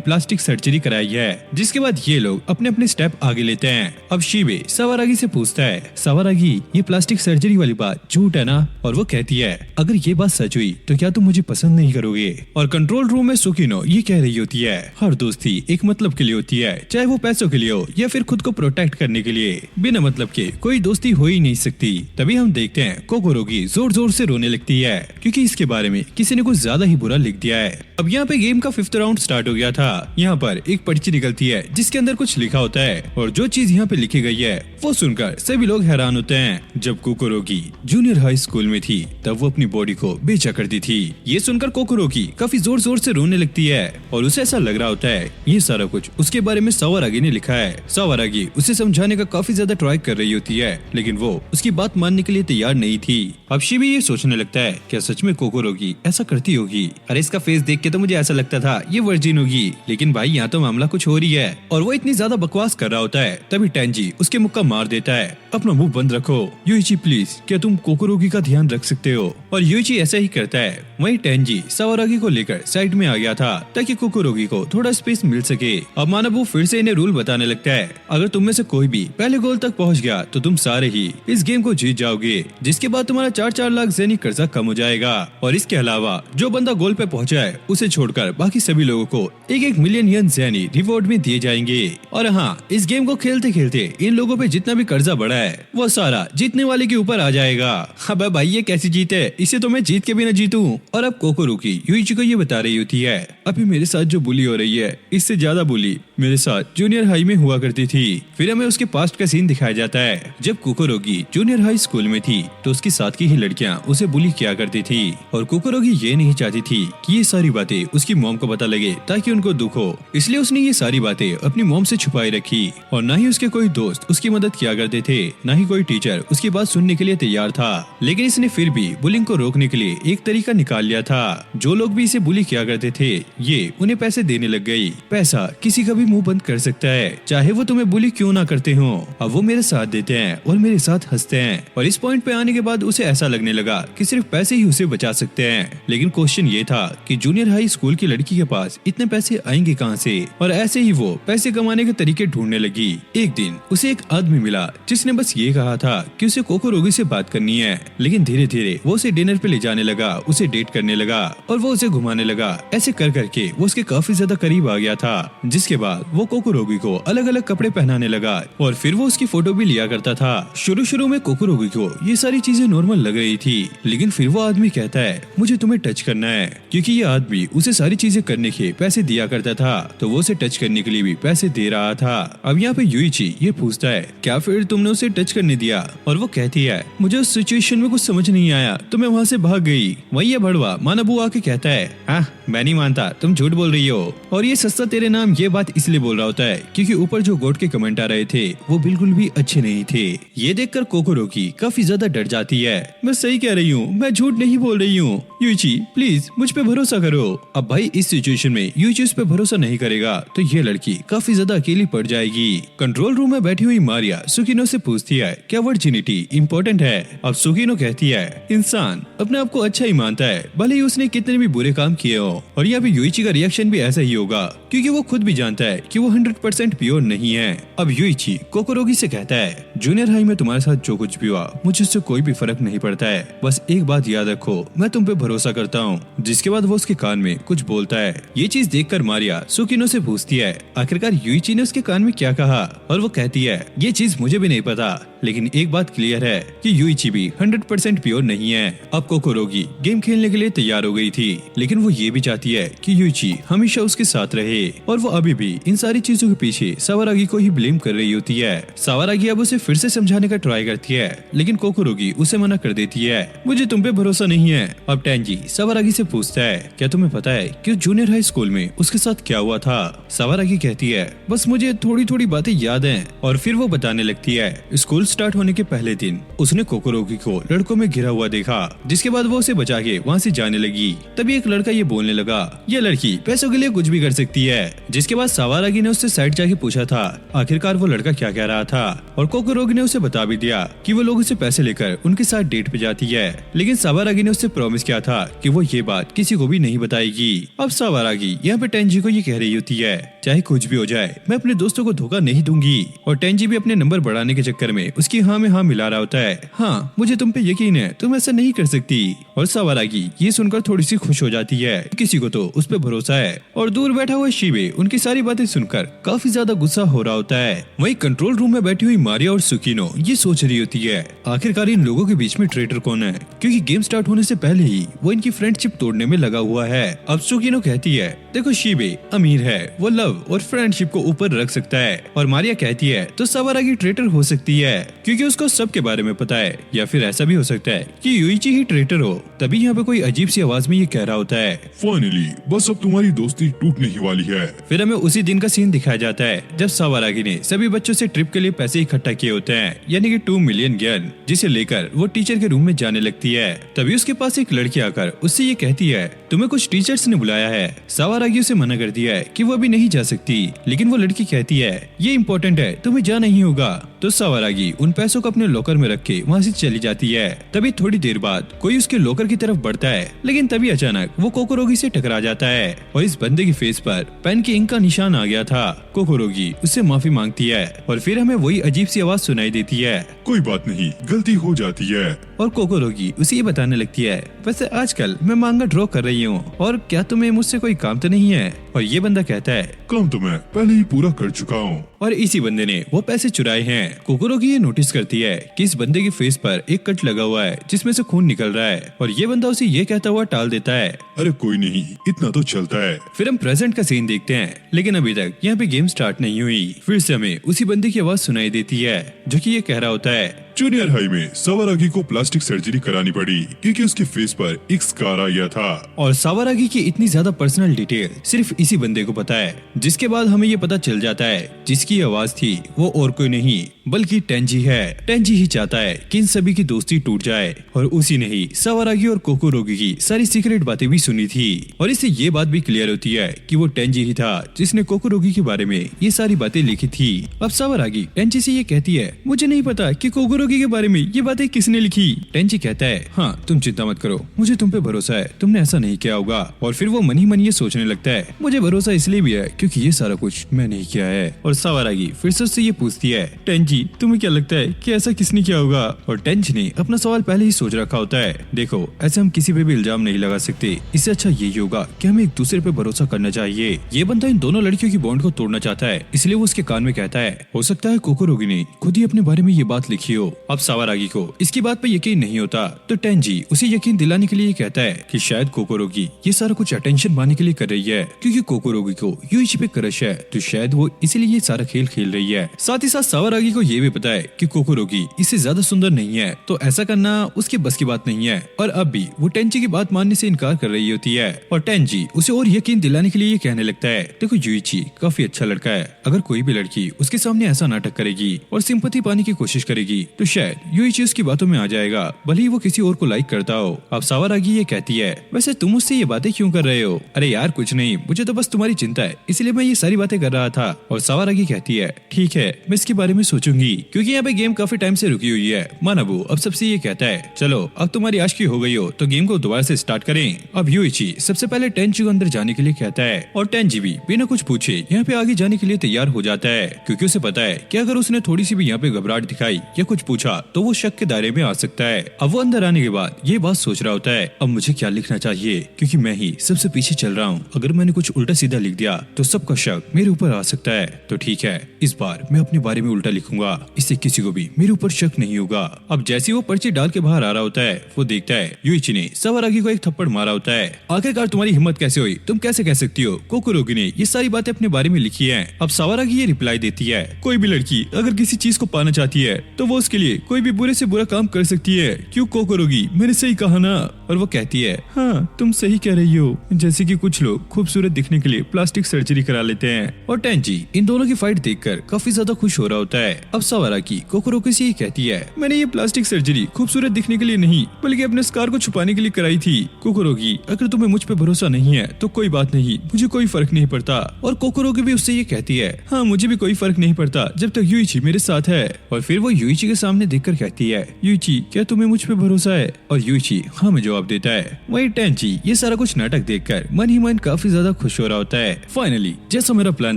प्लास्टिक सर्जरी कराई है। जिसके बाद ये लोग अपने अपने स्टेप आगे लेते हैं। अब शिबे सवारागी से पूछता है सवारागी ये प्लास्टिक सर्जरी वाली बात झूठ है ना? और वो कहती है अगर ये बात सच हुई तो क्या तुम मुझे पसंद नहीं करोगे? और कंट्रोल रूम में सुकिनो ये कह रही होती है हर दोस्ती एक मतलब के लिए होती है, चाहे वो पैसों के लिए हो या फिर खुद को प्रोटेक्ट करने के लिए। बिना मतलब के कोई दोस्ती हो ही नहीं सकती। तभी हम देखते हैं कोकोरोगी जोर जोर से रोने लगती है क्योंकि इसके बारे में किसी ने कुछ ज्यादा ही बुरा लिख दिया है। अब यहाँ पे गेम का 5th राउंड स्टार्ट हो गया था। यहाँ पर एक पर्ची निकलती है जिसके अंदर कुछ लिखा होता है और जो चीज यहाँ पे लिखी गई है वो सुनकर सभी लोग हैरान होते हैं। जब कोकोरोगी जूनियर हाई स्कूल में थी तब वो अपनी बॉडी को बेचा करती थी। ये सुनकर कोकोरोगी काफी जोर जोर से रोने लगती है और उसे ऐसा लग रहा होता है ये सारा कुछ उसके बारे में सवारागी ने लिखा है। सवारागी उसे समझाने का काफी ज्यादा ट्राई कर रही होती है, लेकिन वो उसकी बात मानने के लिए तैयार नहीं थी। अब शिबे ये सोचने लगता है क्या सच में कोकोरोगी ऐसा करती होगी? अरे इसका फेस देख के तो मुझे ऐसा लगता था ये वर्जिन होगी, लेकिन भाई यहाँ तो मामला कुछ हो रही है। और वो इतनी ज्यादा बकवास कर रहा होता है तभी टेंजी उसके मुक्का मार देता है अपना मुंह बंद रखो। यूइची प्लीज क्या तुम कोकोरोगी का ध्यान रख सकते हो? और यूइची ऐसा ही करता है। वहीं टेंजी सवारागी को लेकर साइड में आ गया था ताकि कोकोरोगी को थोड़ा स्पेस मिल सके। अब मानबू फिर से इन्हें रूल बताने लगता है अगर तुम में से कोई भी पहले गोल तक पहुंच गया तो तुम सारे ही इस गेम को जीत जाओगे, जिसके बाद तुम्हारा 4-4 लाख ज़ेनी कर्जा कम हो जाएगा। और इसके अलावा जो बंदा गोल पे पहुंचा है उसे छोड़कर बाकी सभी लोगों को 1-1 मिलियन येन ज़ेनी रिवॉर्ड में दिए जाएंगे। और हाँ, इस गेम को खेलते खेलते इन लोगों पे जितना भी कर्जा बढ़ा है वो सारा जीतने वाले के ऊपर आ जाएगा। अब भाई ये कैसी जीत है, इसे तो मैं जीत के भी न जीतूं। और अब कोकोरोगी यूइची को ये बता रही होती है अभी मेरे साथ जो बुली हो रही है इससे ज्यादा बुली मेरे साथ जूनियर हाई में हुआ करती थी। फिर हमें उसके पास्ट का सीन दिखाया जाता है। जब कोकोरोगी जूनियर हाई स्कूल में थी तो उसके साथ की ही लड़कियां उसे बुली किया करती थी और कोकोरोगी ये नहीं चाहती थी कि ये सारी बातें उसकी मॉम को पता लगे ताकि उनको दुख हो, इसलिए उसने ये सारी बातें अपनी मॉम से छुपाई रखी। और न ही उसके कोई दोस्त उसकी मदद किया करते थे, न ही कोई टीचर उसकी बात सुनने के लिए तैयार था। लेकिन इसने फिर भी बुलिंग को रोकने के लिए एक तरीका निकाल लिया था। जो लोग भी इसे बुली किया करते थे ये उन्हें पैसे देने लग गई। पैसा किसी का भी मुंह बंद कर सकता है, चाहे वो तुम्हें बुली क्यों ना करते हो। अब वो मेरे साथ देते हैं और मेरे साथ हंसते हैं। और इस पॉइंट पे आने के बाद उसे ऐसा लगने लगा कि सिर्फ पैसे ही उसे बचा सकते हैं। लेकिन क्वेश्चन ये था कि जूनियर हाई स्कूल की लड़की के पास इतने पैसे आएंगे कहाँ से? और ऐसे ही वो पैसे कमाने के तरीके ढूंढने लगी। एक दिन उसे एक आदमी मिला जिसने बस ये कहा था कि उसे कोकोरोगी से बात करनी है। लेकिन धीरे धीरे वो उसे डिनर पे ले जाने लगा, उसे डेट करने लगा और वो उसे घुमाने लगा। ऐसे कर करके वो उसके काफी ज्यादा करीब आ गया था, जिसके बाद वो कोकोरोगी को अलग अलग कपड़े पहनाने लगा और फिर वो उसकी फोटो भी लिया करता था। शुरू में कोकोरोगी को ये सारी चीजें नॉर्मल लग रही थी, लेकिन फिर वो आदमी कहता है मुझे तुम्हें टच करना है, क्योंकि ये आदमी उसे सारी चीजें करने के पैसे दिया करता था, तो वो उसे टच करने के लिए भी पैसे दे रहा था। अब यहाँ पे यूइची ये पूछता है क्या फिर तुमने उसे टच करने दिया? और वो कहती है मुझे उस सिचुएशन में कुछ समझ नहीं आया तो मैं वहाँ से भाग गई। वही ये भड़वा मानबू आके कहता है हाँ मैं नहीं मानता, तुम झूठ बोल रही हो। और ये सस्ता तेरे नाम ये बात इसलिए बोल रहा होता है क्योंकि ऊपर जो गोट के कमेंट आ रहे थे वो बिल्कुल भी अच्छे नहीं थे। ये देखकर कोकोरोगी काफी ज्यादा डर जाती है। मैं सही कह रही हूँ, मैं झूठ नहीं बोल रही हूँ। यूइची प्लीज मुझ पे भरोसा करो। अब भाई इस सिचुएशन में यूइची उस पे भरोसा नहीं करेगा तो ये लड़की काफी ज्यादा अकेली पड़ जाएगी। कंट्रोल रूम में बैठी हुई मारिया सुकिनो से पूछती है क्या वर्जिनिटी इम्पोर्टेंट है? अब सुकिनो कहती है इंसान इंसान अपने आप को अच्छा ही मानता है, भले ही उसने कितने भी बुरे काम किए हो। और यहाँ पे यूइची का रिएक्शन भी ऐसा ही होगा, क्योंकि वो खुद भी जानता है कि वो 100% प्योर नहीं है। अब यूइची कोकोरोगी से कहता है, जूनियर हाई में तुम्हारे साथ जो कुछ भी हुआ मुझे उससे कोई भी फर्क नहीं पड़ता है, बस एक बात याद रखो, मैं तुम पे भरोसा करता हूँ। जिसके बाद वो उसके कान में कुछ बोलता है। ये चीज देखकर मारिया सुकिनो से पूछती है, आखिरकार यूइची ने उसके कान में क्या कहा? और वो कहती है, ये चीज मुझे भी नहीं पता, लेकिन एक बात क्लियर है कि यूइची भी 100% प्योर नहीं है। अब कोकोरोगी गेम खेलने के लिए तैयार हो गई थी, लेकिन वो ये भी चाहती है कि यूइची हमेशा उसके साथ रहे। और वो अभी भी इन सारी चीजों के पीछे सावारागी को ही ब्लेम कर रही होती है। सावारागी अब उसे फिर से समझाने का ट्राई करती है, लेकिन कोकोरोगी उसे मना कर देती है। मुझे तुम पे भरोसा नहीं है। अब टेंजी सावारागी से पूछता है, क्या तुम्हें पता है कि जूनियर हाई स्कूल में उसके साथ क्या हुआ था? सावारागी कहती है, बस मुझे थोड़ी थोड़ी बातें याद हैं। और फिर वो बताने लगती है, स्कूल स्टार्ट होने के पहले दिन उसने कोकोरोगी को लड़कों में घिरा हुआ देखा, जिसके बाद वो उसे बचा के वहाँ से जाने लगी। तभी एक लड़का ये बोलने लगा, ये लड़की पैसों के लिए कुछ भी कर सकती है। जिसके बाद सावारागी ने उससे साइड जाके पूछा था आखिरकार वो लड़का क्या कह रहा था, और कोकोरोगी ने उसे बता भी दिया कि वो लोग उसे पैसे लेकर उनके साथ डेट पे जाती है। लेकिन सावारागी ने उससे प्रॉमिस किया था कि वो ये बात किसी को भी नहीं बताएगी। अब सावारागी यहाँ पे टेंजी को ये कह रही होती है, चाहे कुछ भी हो जाए मैं अपने दोस्तों को धोखा नहीं दूंगी। और टेंजी भी अपने नंबर बढ़ाने के चक्कर में उसकी हाँ में हाँ मिला रहा होता है, हाँ मुझे तुम पे यकीन है, तुम ऐसा नहीं कर सकती। और सावारागी ये सुनकर थोड़ी सी खुश हो जाती है, किसी को तो उस पे भरोसा है। और दूर बैठा हुआ शिबे उनकी सारी बातें सुनकर काफी ज्यादा गुस्सा हो रहा होता है। वहीं कंट्रोल रूम में बैठी हुई मारिया और सुकिनो ये सोच रही होती है, आखिरकार इन लोगों के बीच में ट्रेटर कौन है, क्योंकि गेम स्टार्ट होने से पहले ही वो इनकी फ्रेंडशिप तोड़ने में लगा हुआ है। अब सुकिनो कहती है, देखो शिबे अमीर है, वो लव और फ्रेंडशिप को ऊपर रख सकता है। और मारिया कहती है, तो सावारागी ट्रेटर हो सकती है क्योंकि उसको सब के बारे में पता है, या फिर ऐसा भी हो सकता है कि यूइची ही ट्रेटर हो। तभी यहाँ पे कोई अजीब सी आवाज में ये कह रहा होता है, फाइनली बस अब तुम्हारी दोस्ती टूटने ही वाली है। फिर हमें उसी दिन का सीन दिखाया जाता है जब सावारागी ने सभी बच्चों से ट्रिप के लिए पैसे इकट्ठा किए होते हैं, यानी कि 2 मिलियन येन, जिसे लेकर वो टीचर के रूम में जाने लगती है। तभी उसके पास एक लड़की आकर उससे ये कहती है, तुम्हें कुछ टीचर्स ने बुलाया है। सावारागी उसे मना करती है कि वो अभी नहीं जा सकती, लेकिन वो लड़की कहती है, ये इम्पोर्टेंट है, तुम्हें जाना ही होगा। तो सावारागी उन पैसों को अपने लॉकर में रख के वहाँ से चली जाती है। तभी थोड़ी देर बाद कोई उसके लॉकर की तरफ बढ़ता है, लेकिन तभी अचानक वो कोकोरोगी से टकरा जाता है और इस बंदे की फेस पर पेन की इंक का निशान आ गया था। कोकोरोगी उससे माफी मांगती है और फिर हमें वही अजीब सी आवाज सुनाई देती है, कोई बात नहीं, गलती हो जाती है। और कोकोरोगी उसे ये बताने लगती है, वैसे आजकल मैं मांगा ड्रॉ कर रही हूँ, और क्या तुम्हें मुझसे कोई काम तो नहीं है? और ये बंदा कहता है, काम तो मैं पहले ही पूरा कर चुका हूँ। और इसी बंदे ने वो पैसे चुराए हैं। कोकोरोगी ये नोटिस करती है कि इस बंदे के फेस पर एक कट लगा हुआ है जिसमें से खून निकल रहा है, और ये बंदा उसे ये कहता हुआ टाल देता है, अरे कोई नहीं, इतना तो चलता है। फिर हम प्रेजेंट का सीन देखते हैं, लेकिन अभी तक यहाँ पे गेम स्टार्ट नहीं हुई। फिर से हमें उसी बंदे की आवाज सुनाई देती है जो कि ये कह रहा होता है, जूनियर हाई में सावारागी को प्लास्टिक सर्जरी करानी पड़ी क्योंकि उसके फेस पर एक स्कार आ गया था। और सावारागी की इतनी ज्यादा पर्सनल डिटेल सिर्फ इसी बंदे को पता है, जिसके बाद हमें ये पता चल जाता है जिसकी आवाज थी वो और कोई नहीं बल्कि टेंजी है। टेंजी ही चाहता है कि इन सभी की दोस्ती टूट जाए, और उसी ने ही सावारागी और कोकोरोगी की सारी सीक्रेट बातें भी सुनी थी। और इससे ये बात भी क्लियर होती है कि वो टेंजी ही था जिसने कोकोरोगी के बारे में ये सारी बातें लिखी थी। अब सावारागी टेंजी से ये कहती है, मुझे नहीं पता कि कोकोरोगी के बारे में ये बातें किसने लिखी। टेंजी कहता है, हाँ तुम चिंता मत करो, मुझे तुम पे भरोसा है, तुमने ऐसा नहीं किया होगा। और फिर वो मन ही मन ये सोचने लगता है, मुझे भरोसा इसलिए भी है क्योंकि ये सारा कुछ मैं नहीं किया है। और सावारागी फिर से उससे ये पूछती है, टेंजी तुम्हें क्या लगता है कि ऐसा किसने किया होगा? और टेंजी ने अपना सवाल पहले ही सोच रखा होता है, देखो ऐसे हम किसी पे भी इल्जाम नहीं लगा सकते, इससे अच्छा यही होगा कि हमें एक दूसरे पे भरोसा करना चाहिए। ये बंदा इन दोनों लड़कियों की बॉन्ड को तोड़ना चाहता है, इसलिए वो उसके कान में कहता है, हो सकता है कोकोरोगी ने खुद ही अपने बारे में ये बात लिखी हो। अब सावारागी को इसकी बात पे यकीन नहीं होता, तो टेंजी उसे यकीन दिलाने के लिए कहता है कि शायद कोकोरोगी ये सारा कुछ अटेंशन पाने के लिए कर रही है, क्योंकि कोकोरोगी को यूइची पे क्रश है, तो शायद वो इसीलिए ये सारा खेल खेल रही है। साथ ही साथ सावारागी को ये भी पता है कि कोकोरोगी इससे ज्यादा सुंदर नहीं है, तो ऐसा करना उसके बस की बात नहीं है। और अब भी वो टेंजी की बात मानने से इनकार कर रही होती है, और टेंजी उसे और यकीन दिलाने के लिए ये कहने लगता है, देखो यूइची काफी अच्छा लड़का है, अगर कोई भी लड़की उसके सामने ऐसा नाटक करेगी और सिंपैथी पाने की कोशिश करेगी तो शायद यूइची उसकी बातों में आ जाएगा, भले ही वो किसी और को लाइक करता हो। अब सावारागी ये कहती है, वैसे तुम मुझसे ये बातें क्यों कर रहे हो? अरे यार कुछ नहीं, मुझे तो बस तुम्हारी चिंता है, इसलिए मैं ये सारी बातें कर रहा था। और सावारागी कहती है, ठीक है मैं इसके बारे में सोचूंगी। पहुंचूंगी क्योंकि यहाँ पे गेम काफी टाइम से रुकी हुई है। मानाबू अब सबसे ये कहता है चलो अब तुम्हारी आशिकी हो गई हो तो गेम को दोबारा से स्टार्ट करें। अब यूइची सबसे पहले टेंजी को अंदर जाने के लिए कहता है और टेंजी भी बिना कुछ पूछे यहाँ पे आगे जाने के लिए तैयार हो जाता है क्योंकि उसे पता है कि अगर उसने थोड़ी सी भी यहाँ पे घबराहट दिखाई या कुछ पूछा तो वो शक के दायरे में आ सकता है। अब वो अंदर आने के बाद ये बात सोच रहा होता है अब मुझे क्या लिखना चाहिए क्योंकि मैं ही सबसे पीछे चल रहा हूँ। अगर मैंने कुछ उल्टा सीधा लिख दिया तो सबका शक मेरे ऊपर आ सकता है। तो ठीक है इस बार मैं अपने बारे में उल्टा लिखूंगा, इससे किसी को भी मेरे ऊपर शक नहीं होगा। अब जैसे वो पर्ची डाल के बाहर आ रहा होता है वो देखता है यूइची ने सावारागी को एक थप्पड़ मारा होता है। आखिरकार तुम्हारी हिम्मत कैसे हुई, तुम कैसे कह सकती हो कोकुरोगी ने ये सारी बातें अपने बारे में लिखी है। अब सावारागी ये रिप्लाई देती है कोई भी लड़की अगर किसी चीज को पाना चाहती है तो वो उसके लिए कोई भी बुरे से बुरा काम कर सकती है, क्यों कोकुरोगी, मैंने सही कहा ना। और वो कहती है हाँ तुम सही कह रही हो, जैसे कि कुछ लोग खूबसूरत दिखने के लिए प्लास्टिक सर्जरी करा लेते हैं। और टेंजी इन दोनों की फाइट देखकर काफी ज्यादा खुश हो रहा होता है। अब सावारागी कोकुरोगी से ये कहती है मैंने ये प्लास्टिक सर्जरी खूबसूरत दिखने के लिए नहीं बल्कि अपने स्कार को छुपाने के लिए कराई थी। कोकुरोगी अगर तुम्हें मुझ पे भरोसा नहीं है तो कोई बात नहीं, मुझे कोई फर्क नहीं पड़ता। और कोकुरोगी भी उससे ये कहती है हाँ मुझे भी कोई फर्क नहीं पड़ता जब तक यूइची मेरे साथ है। और फिर वो यूइची के सामने देखकर कहती है यूइची क्या तुम्हें मुझ पे भरोसा है। और यूइची हाँ में जवाब देता है। वही टेंजी ये सारा कुछ नाटक देखकर मन ही मन काफी ज्यादा खुश हो रहा होता है। फाइनली जैसा मेरा प्लान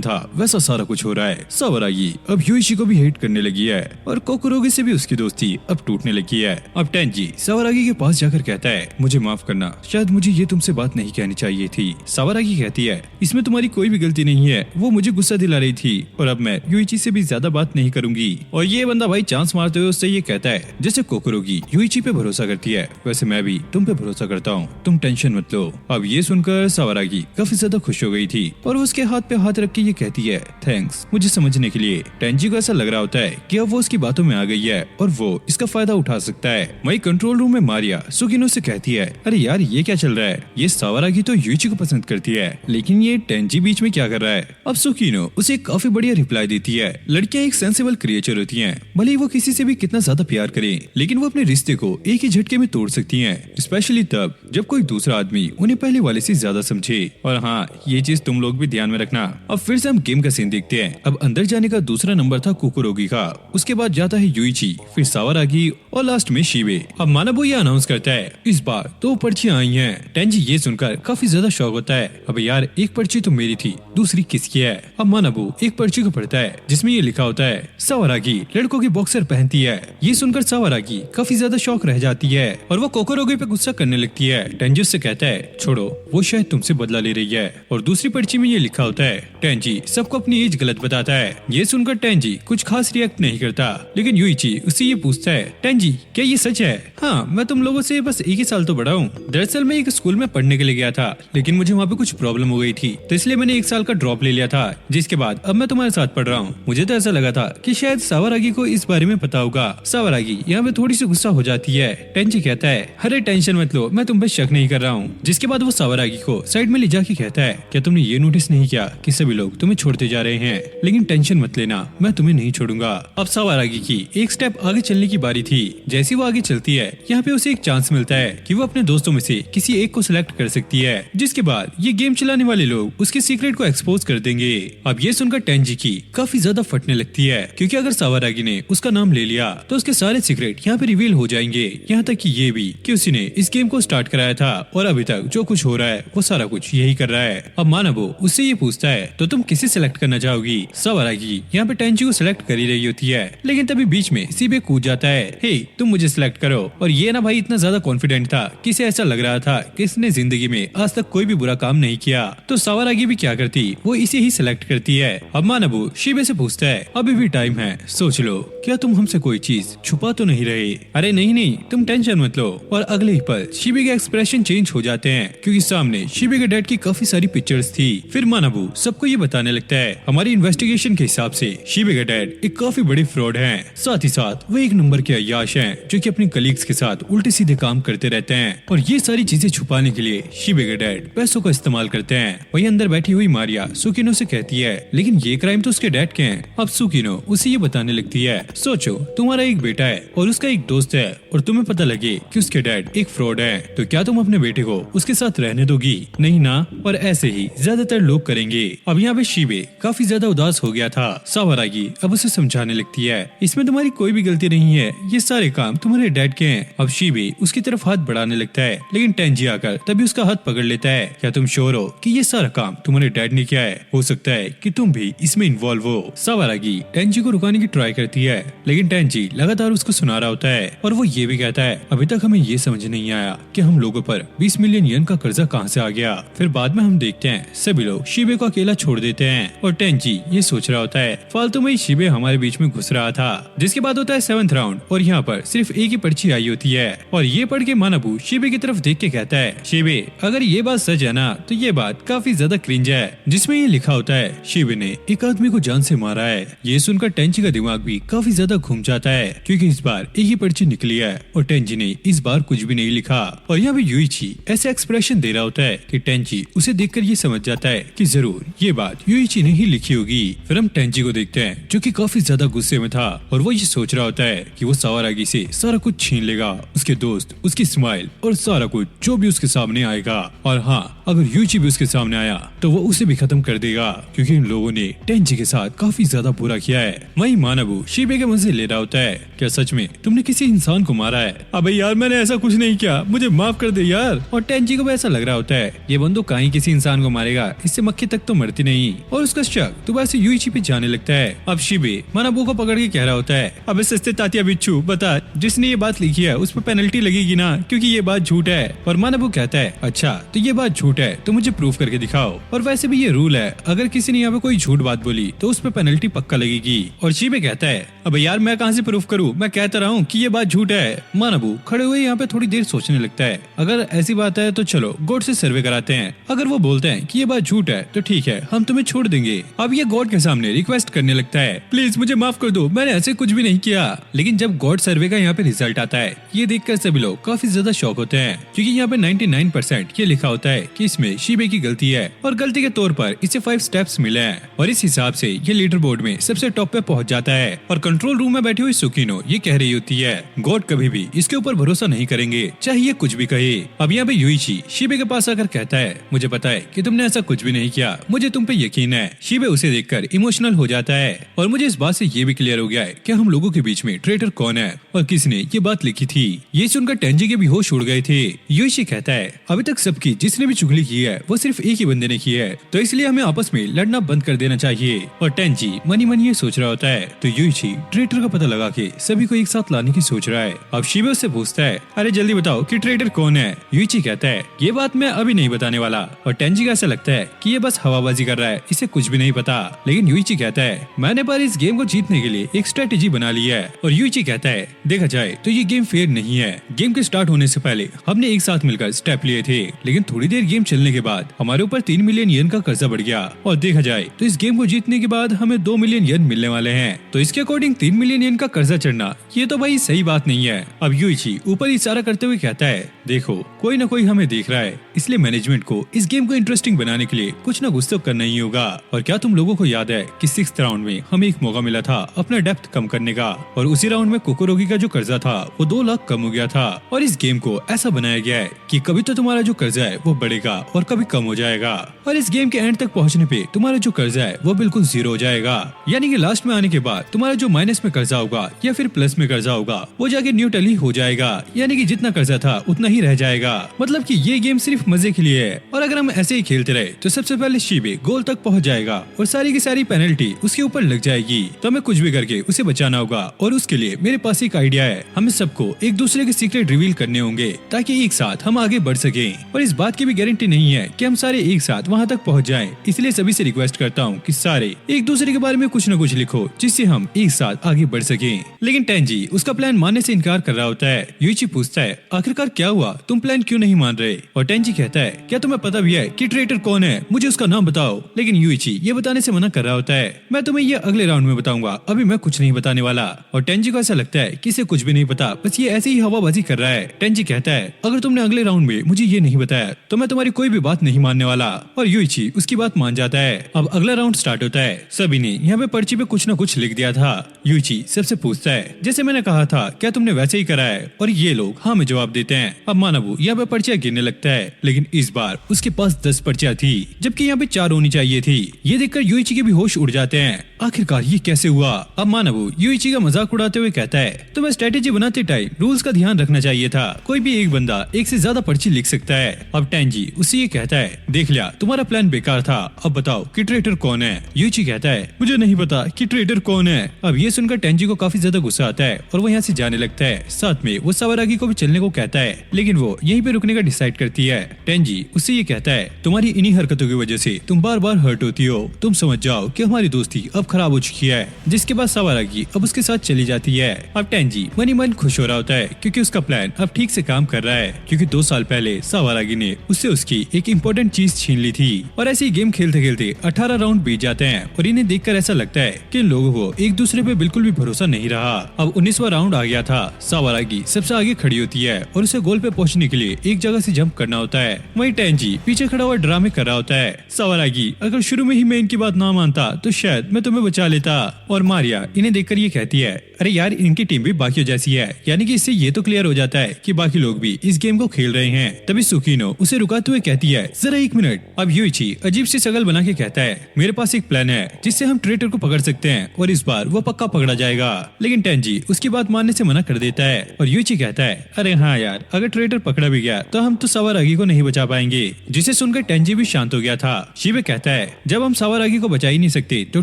था वैसा सारा कुछ हो रहा है। सावारागी अब यूइची को भी हेट करने लगी है और कोकुरोगी से भी उसकी दोस्ती अब टूटने लगी है। अब टेंजी सावारागी के पास जाकर कहता है मुझे माफ करना, शायद मुझे ये तुमसे बात नहीं कहनी चाहिए थी। सावारागी कहती है इसमें तुम्हारी कोई भी गलती नहीं है, वो मुझे गुस्सा दिला रही थी और अब मैं यूइची से भी ज्यादा बात नहीं करूंगी। और ये बंदा भाई चांस मारते हुए उससे ये कहता है जैसे कोकुरोगी यूइची पे भरोसा करती है वैसे मैं भी तुम पे भरोसा करता हूँ, तुम टेंशन मत लो। अब ये सुनकर सावारागी काफी ज्यादा खुश हो गई थी और उसके हाथ पे हाथ रख के ये कहती है थैंक्स मुझे समझने के लिए। टेंजी को ऐसा लग रहा होता है कि अब वो उसकी बातों में आ गई है और वो इसका फायदा उठा सकता है। वही कंट्रोल रूम में मारिया सुकिनो से कहती है अरे यार ये क्या चल रहा है, ये सावारागी तो यूइची को पसंद करती है लेकिन ये टेंजी बीच में क्या कर रहा है। अब सुकिनो उसे काफी बढ़िया रिप्लाई देती है लड़कियां एक सेंसिबल क्रिएचर होती हैं, भले ही वो किसी से भी कितना ज्यादा प्यार करें लेकिन वो अपने रिश्ते को एक ही झटके में तोड़ सकती हैं, स्पेशली तब जब कोई दूसरा आदमी उन्हें पहले वाले से ज्यादा समझे। और हाँ ये चीज तुम लोग भी ध्यान में रखना। अब फिर से हम गेम का सीन देखते हैं। अब अंदर जाने का दूसरा नंबर था कोकुरोगी का, उसके बाद जाता है यूइची, फिर सावारागी और लास्ट में शिबे। अब मानाबू ये अनाउंस करता है इस बार 2 पर्चियां आई हैं। टेंजी ये सुनकर काफी ज्यादा शौक होता है, अब यार एक पर्ची तो मेरी थी दूसरी किसकी है। अब मानाबू एक पर्ची को पढ़ता है जिसमें ये लिखा होता है सावारागी लड़कों की बॉक्सर पहनती है। ये सुनकर सावारागी काफी ज्यादा शौक रह जाती है और वो कोकुरोगी पे गुस्सा करने लगती है। टेंजी उससे कहता है छोड़ो वो शायद तुमसे बदला ले रही है। और दूसरी पर्ची में ये लिखा होता है टेंजी सबको अपनी एज गलत बताता है। ये सुनकर टेंजी कुछ खास रिएक्ट नहीं करता लेकिन यूइची उससे ये पूछता है टेंजी क्या ये सच है। हाँ मैं तुम लोगों से बस 1 ही साल तो बड़ा हूँ। दरअसल मैं एक स्कूल में पढ़ने के लिए गया था लेकिन मुझे वहाँ पे कुछ प्रॉब्लम हो गई थी तो इसलिए मैंने 1 साल का ड्रॉप ले लिया था, जिसके बाद अब मैं तुम्हारे साथ पढ़ रहा हूँ। मुझे तो ऐसा लगा था कि शायद सावारागी को इस बारे में पता होगा। सावारागी यहाँ पे थोड़ी सी गुस्सा हो जाती है। टेंजी कहता है अरे टेंशन मत लो मैं तुम पे शक नहीं कर रहा हूँ। जिसके बाद वो सावारागी को साइड में ले जाके कहता है क्या तुमने ये नोटिस नहीं किया कि सभी लोग तुम्हें छोड़ते जा रहे हैं, लेकिन टेंशन मत लेना मैं तुम्हें नहीं छोड़ूंगा। अब सावारागी की एक स्टेप आगे चलने की बारी थी। जैसी वो आगे चलती है यहाँ पे उसे एक चांस मिलता है कि वो अपने दोस्तों में से किसी एक को सिलेक्ट कर सकती है, जिसके बाद ये गेम चलाने वाले लोग उसके सीक्रेट को एक्सपोज कर देंगे। अब ये सुनकर टेंजी की काफी ज्यादा फटने लगती है क्योंकि अगर सावारागी ने उसका नाम ले लिया तो उसके सारे सीक्रेट यहाँ पे रिवील हो जाएंगे, यहाँ तक कि ये भी कि उसने इस गेम को स्टार्ट कराया था और अभी तक जो कुछ हो रहा है वो सारा कुछ यही कर रहा है। अब मानाबू उससे ये पूछता है तो तुम किसे सिलेक्ट करना चाहोगी। सावारागी यहाँ पे टेंजी को सिलेक्ट कर ही रही होती है लेकिन तभी बीच में शिबे कूद जाता है हे तुम मुझे सिलेक्ट करो। और ये ना भाई इतना ज्यादा कॉन्फिडेंट था कि इसे ऐसा लग रहा था कि इसने जिंदगी में आज तक कोई भी बुरा काम नहीं किया। तो सावारागी भी क्या करती वो इसे ही सिलेक्ट करती है। अब मानाबू शिबे से पूछता है अभी भी टाइम है, सोच लो क्या तुम हमसे कोई चीज छुपा तो नहीं रहे। अरे नहीं तुम टेंशन मत लो। और अगले ही पल शिबे के एक्सप्रेशन चेंज हो जाते हैं क्योंकि सामने शिबे के डैड की काफी सारी पिक्चर्स थी। फिर मानाबू सबको ये बताने लगता है हमारी इन्वेस्टिगेशन के हिसाब से शिबे के डैड एक काफी बड़ी फ्रॉड हैं, साथ ही साथ वो एक नंबर के अय्याश हैं जो कि अपनी कलीग्स के साथ उल्टे सीधे काम करते रहते हैं और ये सारी चीजें छुपाने के लिए शिबे के डैड पैसों का इस्तेमाल करते हैं। वही अंदर बैठी हुई मारिया सुकिनो से कहती है लेकिन ये क्राइम तो उसके डैड के हैं। अब सुकिनो उसे ये बताने लगती है सोचो तुम्हारा एक बेटा है और उसका एक दोस्त है और तुम्हें पता लगे कि उसके डैड एक फ्रॉड है, तो क्या तुम अपने बेटे को उसके साथ रहने दोगी? नहीं ना। और ऐसे ही ज्यादातर लोग करेंगे। अब यहाँ पे शीबे काफी ज्यादा उदास हो गया था। सावारागी अब उसे समझाने लगती है, इसमें तुम्हारी कोई भी गलती नहीं है, ये सारे काम तुम्हारे डैड के हैं। अब शीबे उसकी तरफ हाथ बढ़ाने लगता है, लेकिन टेंजी आकर तभी उसका हाथ पकड़ लेता है। क्या तुम श्योर हो कि ये सारा काम तुम्हारे डैड ने किया है? हो सकता है कि तुम भी इसमें इन्वॉल्व हो। सावारागी टेंजी को रुकाने की ट्राई करती है, लेकिन टेंजी लगातार उसको सुना रहा होता है और वो ये भी कहता है, अभी तक हमें ये समझ नहीं आया कि हम लोगों पर 20 मिलियन येन का कर्जा कहाँ से आ गया। फिर बाद में हम देखते हैं सभी लोग शीबे को अकेला छोड़ देते हैं और टेंजी ये सोच रहा होता है फालतू में ही शीबे हमारे बीच में घुस रहा था। जिसके बाद होता है 7th राउंड और यहाँ पर सिर्फ एक ही पर्ची आई होती है और ये पढ़ के मानाबू शीबे की तरफ देख के कहता है, शीबे अगर ये बात सच है ना तो ये बात काफी ज्यादा क्रिंज है। जिसमें ये लिखा होता है शीबे ने एक आदमी को जान से मारा है। ये सुनकर टेंजी का दिमाग भी काफी ज्यादा घूम जाता है, क्योंकि इस बार एक ही पर्ची निकली है और टेंजी ने इस बार कुछ भी नहीं लिखा। और यहाँ पे यूइची ऐसे एक्सप्रेशन दे रहा होता है कि टेंजी उसे देखकर ये समझ जाता है कि जरूर ये बात यूइची ने ही लिखी होगी। फिर हम टेंजी को देखते हैं जो कि काफी ज्यादा गुस्से में था और वो ये सोच रहा होता है कि वो सावारागी से सारा कुछ छीन लेगा, उसके दोस्त, उसकी स्माइल और सारा कुछ जो भी उसके सामने आएगा। और हाँ, अगर यूइची भी उसके सामने आया तो वो उसे भी खत्म कर देगा, क्योंकि इन लोगों ने टेंजी के साथ काफी ज्यादा बुरा किया है। वहीं मानाबू शीबे के मजे ले रहा होता है, क्या सच में तुमने किसी इंसान को मारा है? अबे यार मैंने ऐसा कुछ नहीं किया, मुझे माफ कर दे यार। और टेंजी को भी ऐसा लग रहा होता है ये बंदो कहीं किसी इंसान को मारेगा, इससे मक्खी तक तो मरती नहीं। और उसका शक दोबारा से यूइची पे जाने लगता है। अब शीबे मानाबू को पकड़ के कह रहा होता है, अबे सस्ते तातिया बिच्छू बता, जिसने ये बात लिखी है उस पर पेनल्टी लगेगी ना, क्योंकि ये बात झूठ है। और मानाबू कहता है, अच्छा तो ये बात झूठ है तो मुझे प्रूफ करके दिखाओ। और वैसे भी ये रूल है, अगर किसी ने यहाँ पे कोई झूठ बात बोली तो उस पर पेनल्टी पक्का लगेगी। और शीबे कहता है, अबे यार मैं कहाँ से प्रूफ करूँ, मैं कहता रहा हूँ कि ये बात झूठ है। मानाबू खड़े हुए यहाँ पे थोड़ी देर सोचने लगता है, अगर ऐसी बात है तो चलो गॉड से सर्वे कराते हैं। अगर वो बोलते हैं कि ये बात झूठ है तो ठीक है, हम तुम्हें छोड़ देंगे। अब ये गॉड के सामने रिक्वेस्ट करने लगता है, प्लीज मुझे माफ कर दो, मैंने ऐसे कुछ भी नहीं किया। लेकिन जब गॉड सर्वे का यहाँ पे रिजल्ट आता है, ये देखकर सभी लोग काफी ज्यादा शॉक होते हैं, क्योंकि यहाँ पे 99% ये लिखा होता है कि इसमें शीबे की गलती है और गलती के तौर पर इसे 5 स्टेप्स मिले हैं और इस हिसाब से ये लीडर बोर्ड में सबसे टॉप पे पहुंच जाता है। और कंट्रोल रूम में बैठी हुई सुकीनो ये कह रही होती है, गॉड कभी भी इसके ऊपर भरोसा नहीं करेंगे, चाहे ये कुछ भी कहे। अब यहाँ पे यूइची शीबे के पास आकर कहता है, मुझे पता है कि तुमने ऐसा कुछ भी नहीं किया, मुझे तुम पे यकीन है। शीबे उसे देखकर इमोशनल हो जाता है और मुझे इस बात से ये भी क्लियर हो गया है कि हम लोगों के बीच में ट्रेटर कौन है और किसने ये बात लिखी थी। ये सुनकर टेंजी के भी होश उड़ गए थे। यूइची कहता है, अभी तक सबकी जिसने भी चुगली की है वो सिर्फ एक ही बंदे ने की है, तो इसलिए हमें आपस में लड़ना बंद कर देना चाहिए। और टेंजी मनी मनी ये सोच रहा होता है, तो यूइची ट्रेटर का पता लगा के सभी को एक साथ लाने की सोच रहा है। अब शीबे उससे पूछता है, अरे जल्दी बताओ कि ट्रेटर कौन है। यूइची कहता है, ये बात मैं अभी नहीं बताने वाला। और टेंजी का ऐसा लगता है कि ये बस हवाबाजी कर रहा है, इसे कुछ भी नहीं पता। लेकिन यूइची कहता है, मैंने पर इस गेम को जीतने के लिए एक स्ट्रेटेजी बना ली है। और यूइची कहता है, देखा जाए तो ये गेम फेयर नहीं है। गेम के स्टार्ट होने से पहले हमने एक साथ मिलकर स्टेप लिए थे, लेकिन थोड़ी देर गेम चलने के बाद हमारे ऊपर 3 मिलियन येन का कर्जा बढ़ गया। और देखा जाए तो इस गेम को जीतने के बाद हमें 2 मिलियन येन मिलने वाले हैं, तो इसके अकॉर्डिंग 3 मिलियन येन का कर्जा चढ़ना ये तो भाई सही बात नहीं है। अब यूइची ऊपर इशारा करते हुए कहता है, देखो कोई ना कोई हमें देख रहा है, इसलिए मैनेजमेंट को इस गेम को इंटरेस्टिंग बनाने के लिए कुछ ना कुछ तो करना ही होगा। और क्या तुम लोगों को याद है कि 6th राउंड में हमें एक मौका मिला था अपना डेप्थ कम करने का, और उसी राउंड में कोकोरोगी का जो कर्जा था वो 2 लाख कम हो गया था। और इस गेम को ऐसा बनाया गया है कि कभी तो तुम्हारा जो कर्जा है वो बढ़ेगा और कभी कम हो जाएगा, और इस गेम के एंड तक पहुंचने पे तुम्हारा जो कर्जा है वो बिल्कुल 0 हो जाएगा। यानी कि लास्ट में आने के बाद तुम्हारा जो माइनस में कर्जा होगा या फिर प्लस में कर्जा होगा वो जाके न्यूट्रल ही हो जाएगा, यानी कि जितना कर्जा था उतना ही रह जाएगा। मतलब कि ये गेम सिर्फ मजे के लिए है, और अगर हम ऐसे ही खेलते रहे तो सबसे पहले शीबे गोल तक पहुंच जाएगा और सारी की सारी पेनल्टी उसके ऊपर लग जाएगी, तो हमें कुछ भी करके उसे बचाना होगा। और उसके लिए मेरे पास एक आइडिया है, हमें सबको एक दूसरे के सीक्रेट रिवील करने होंगे ताकि एक साथ हम आगे बढ़ सके। और इस बात की भी गारंटी नहीं है कि हम सारे एक साथ वहाँ तक पहुँच जाएं, इसलिए सभी से रिक्वेस्ट करता हूँ कि सारे एक दूसरे के बारे में कुछ न कुछ लिखो जिससे हम एक साथ आगे बढ़ सके। लेकिन टेंजी उसका प्लान मानने से इनकार कर रहा होता है। यूइची पूछता है, आखिरकार क्या हुआ, तुम प्लान क्यों नहीं मान रहे? और टेंजी कहता है, क्या तुम्हें पता भी है कि ट्रेटर कौन है, मुझे उसका नाम बताओ। लेकिन यूइची ये बताने से मना कर रहा होता है, मैं तुम्हें ये अगले राउंड में बताऊंगा, अभी मैं कुछ नहीं बताने वाला। और टेंजी को ऐसा लगता है कि इसे कुछ भी नहीं पता, बस ये ऐसे ही हवाबाजी कर रहा है। टेंजी कहता है, अगर तुमने अगले राउंड में मुझे ये नहीं बताया तो मैं तुम्हारी कोई भी बात नहीं मानने वाला। और यूइची उसकी बात मान जाता है। अब अगला राउंड स्टार्ट होता है। सभी ने यहाँ पे पर्ची पे कुछ न कुछ लिख दिया था। यूइची सबसे पूछता है, जैसे मैंने कहा था क्या तुमने वैसे ही करा है? और ये लोग हाँ में जवाब देते हैं। अब मानव यहाँ पे पर्चियां गिनने लगता है, लेकिन इस बार उसके पास 10 पर्चियां थी, जबकि यहाँ पे 4 होनी चाहिए थी। ये देखकर यूइची के भी होश उड़ जाते हैं। आखिरकार ये कैसे हुआ? अब मानव यूइची का मजाक उड़ाते हुए कहता है, तुम्हें स्ट्रेटेजी बनाते टाइम रूल्स का ध्यान रखना चाहिए था। कोई भी एक बंदा एक से ज्यादा पर्ची लिख सकता है। अब टेंजी उससे ये कहता है, देख लिया तुम्हारा प्लान बेकार था, अब बताओ कि ट्रेटर कौन है? यूइची कहता है, मुझे नहीं पता कि ट्रेटर कौन है। अब ये सुनकर टेंजी को काफी ज्यादा गुस्सा आता है और वो यहाँ से जाने लगता है। साथ में वो सावारागी को भी चलने को कहता है, लेकिन वो यहीं पे रुकने का डिसाइड करती है। टेंजी उससे ये कहता है, तुम्हारी इन्हीं हरकतों की वजह से तुम बार बार हर्ट होती हो। तुम समझ जाओ कि हमारी दोस्ती अब खराब हो चुकी है। जिसके बाद सावारागी अब उसके साथ चली जाती है। अब टेंजी मन ही मन खुश हो रहा होता है क्योंकि उसका प्लान अब ठीक से काम कर रहा है, क्योंकि 2 साल पहले सावारागी ने उससे उसकी एक इम्पोर्टेंट चीज छीन ली थी। और ऐसे ही गेम खेलते खेलते 18 राउंड बीत जाते हैं और इन्हें देखकर ऐसा लगता है कि इन लोगों को एक दूसरे पे बिल्कुल भी भरोसा नहीं रहा। अब 19वां राउंड आ गया था। सावारागी सबसे आगे खड़ी होती है और उसे गोल पे पहुंचने के लिए एक जगह से जंप करना होता है। वहीं टेंजी पीछे खड़ा हुआ ड्रामे कर रहा होता है। सावारागी, अगर शुरू में ही मैं इनकी बात ना मानता तो शायद मैं तुम्हें बचा लेता। और मारिया इन्हें देखकर ये कहती है, अरे यार इनकी टीम भी बाकियों जैसी है, यानी कि इससे ये तो क्लियर हो जाता है कि बाकी लोग भी इस गेम को खेल रहे हैं। तभी सुकीनो उसे रुकाते हुए कहती है, जरा 1 मिनट। अब यूइची अजीब सी शक्ल बना के कहता है, मेरे पास एक प्लान है जिससे हम ट्रेटर को पकड़ सकते हैं और इस बार वो पक्का पकड़ा जाएगा। लेकिन टेंजी उसकी बात मानने से मना कर देता है और यूइची कहता है, अरे हाँ यार, अगर ट्रेटर पकड़ा भी गया तो हम तो सावारागी को नहीं बचा पाएंगे। जिसे सुनकर टेंजी भी शांत हो गया था। शिबे कहता है, जब हम सावारागी को बचा ही नहीं सकते तो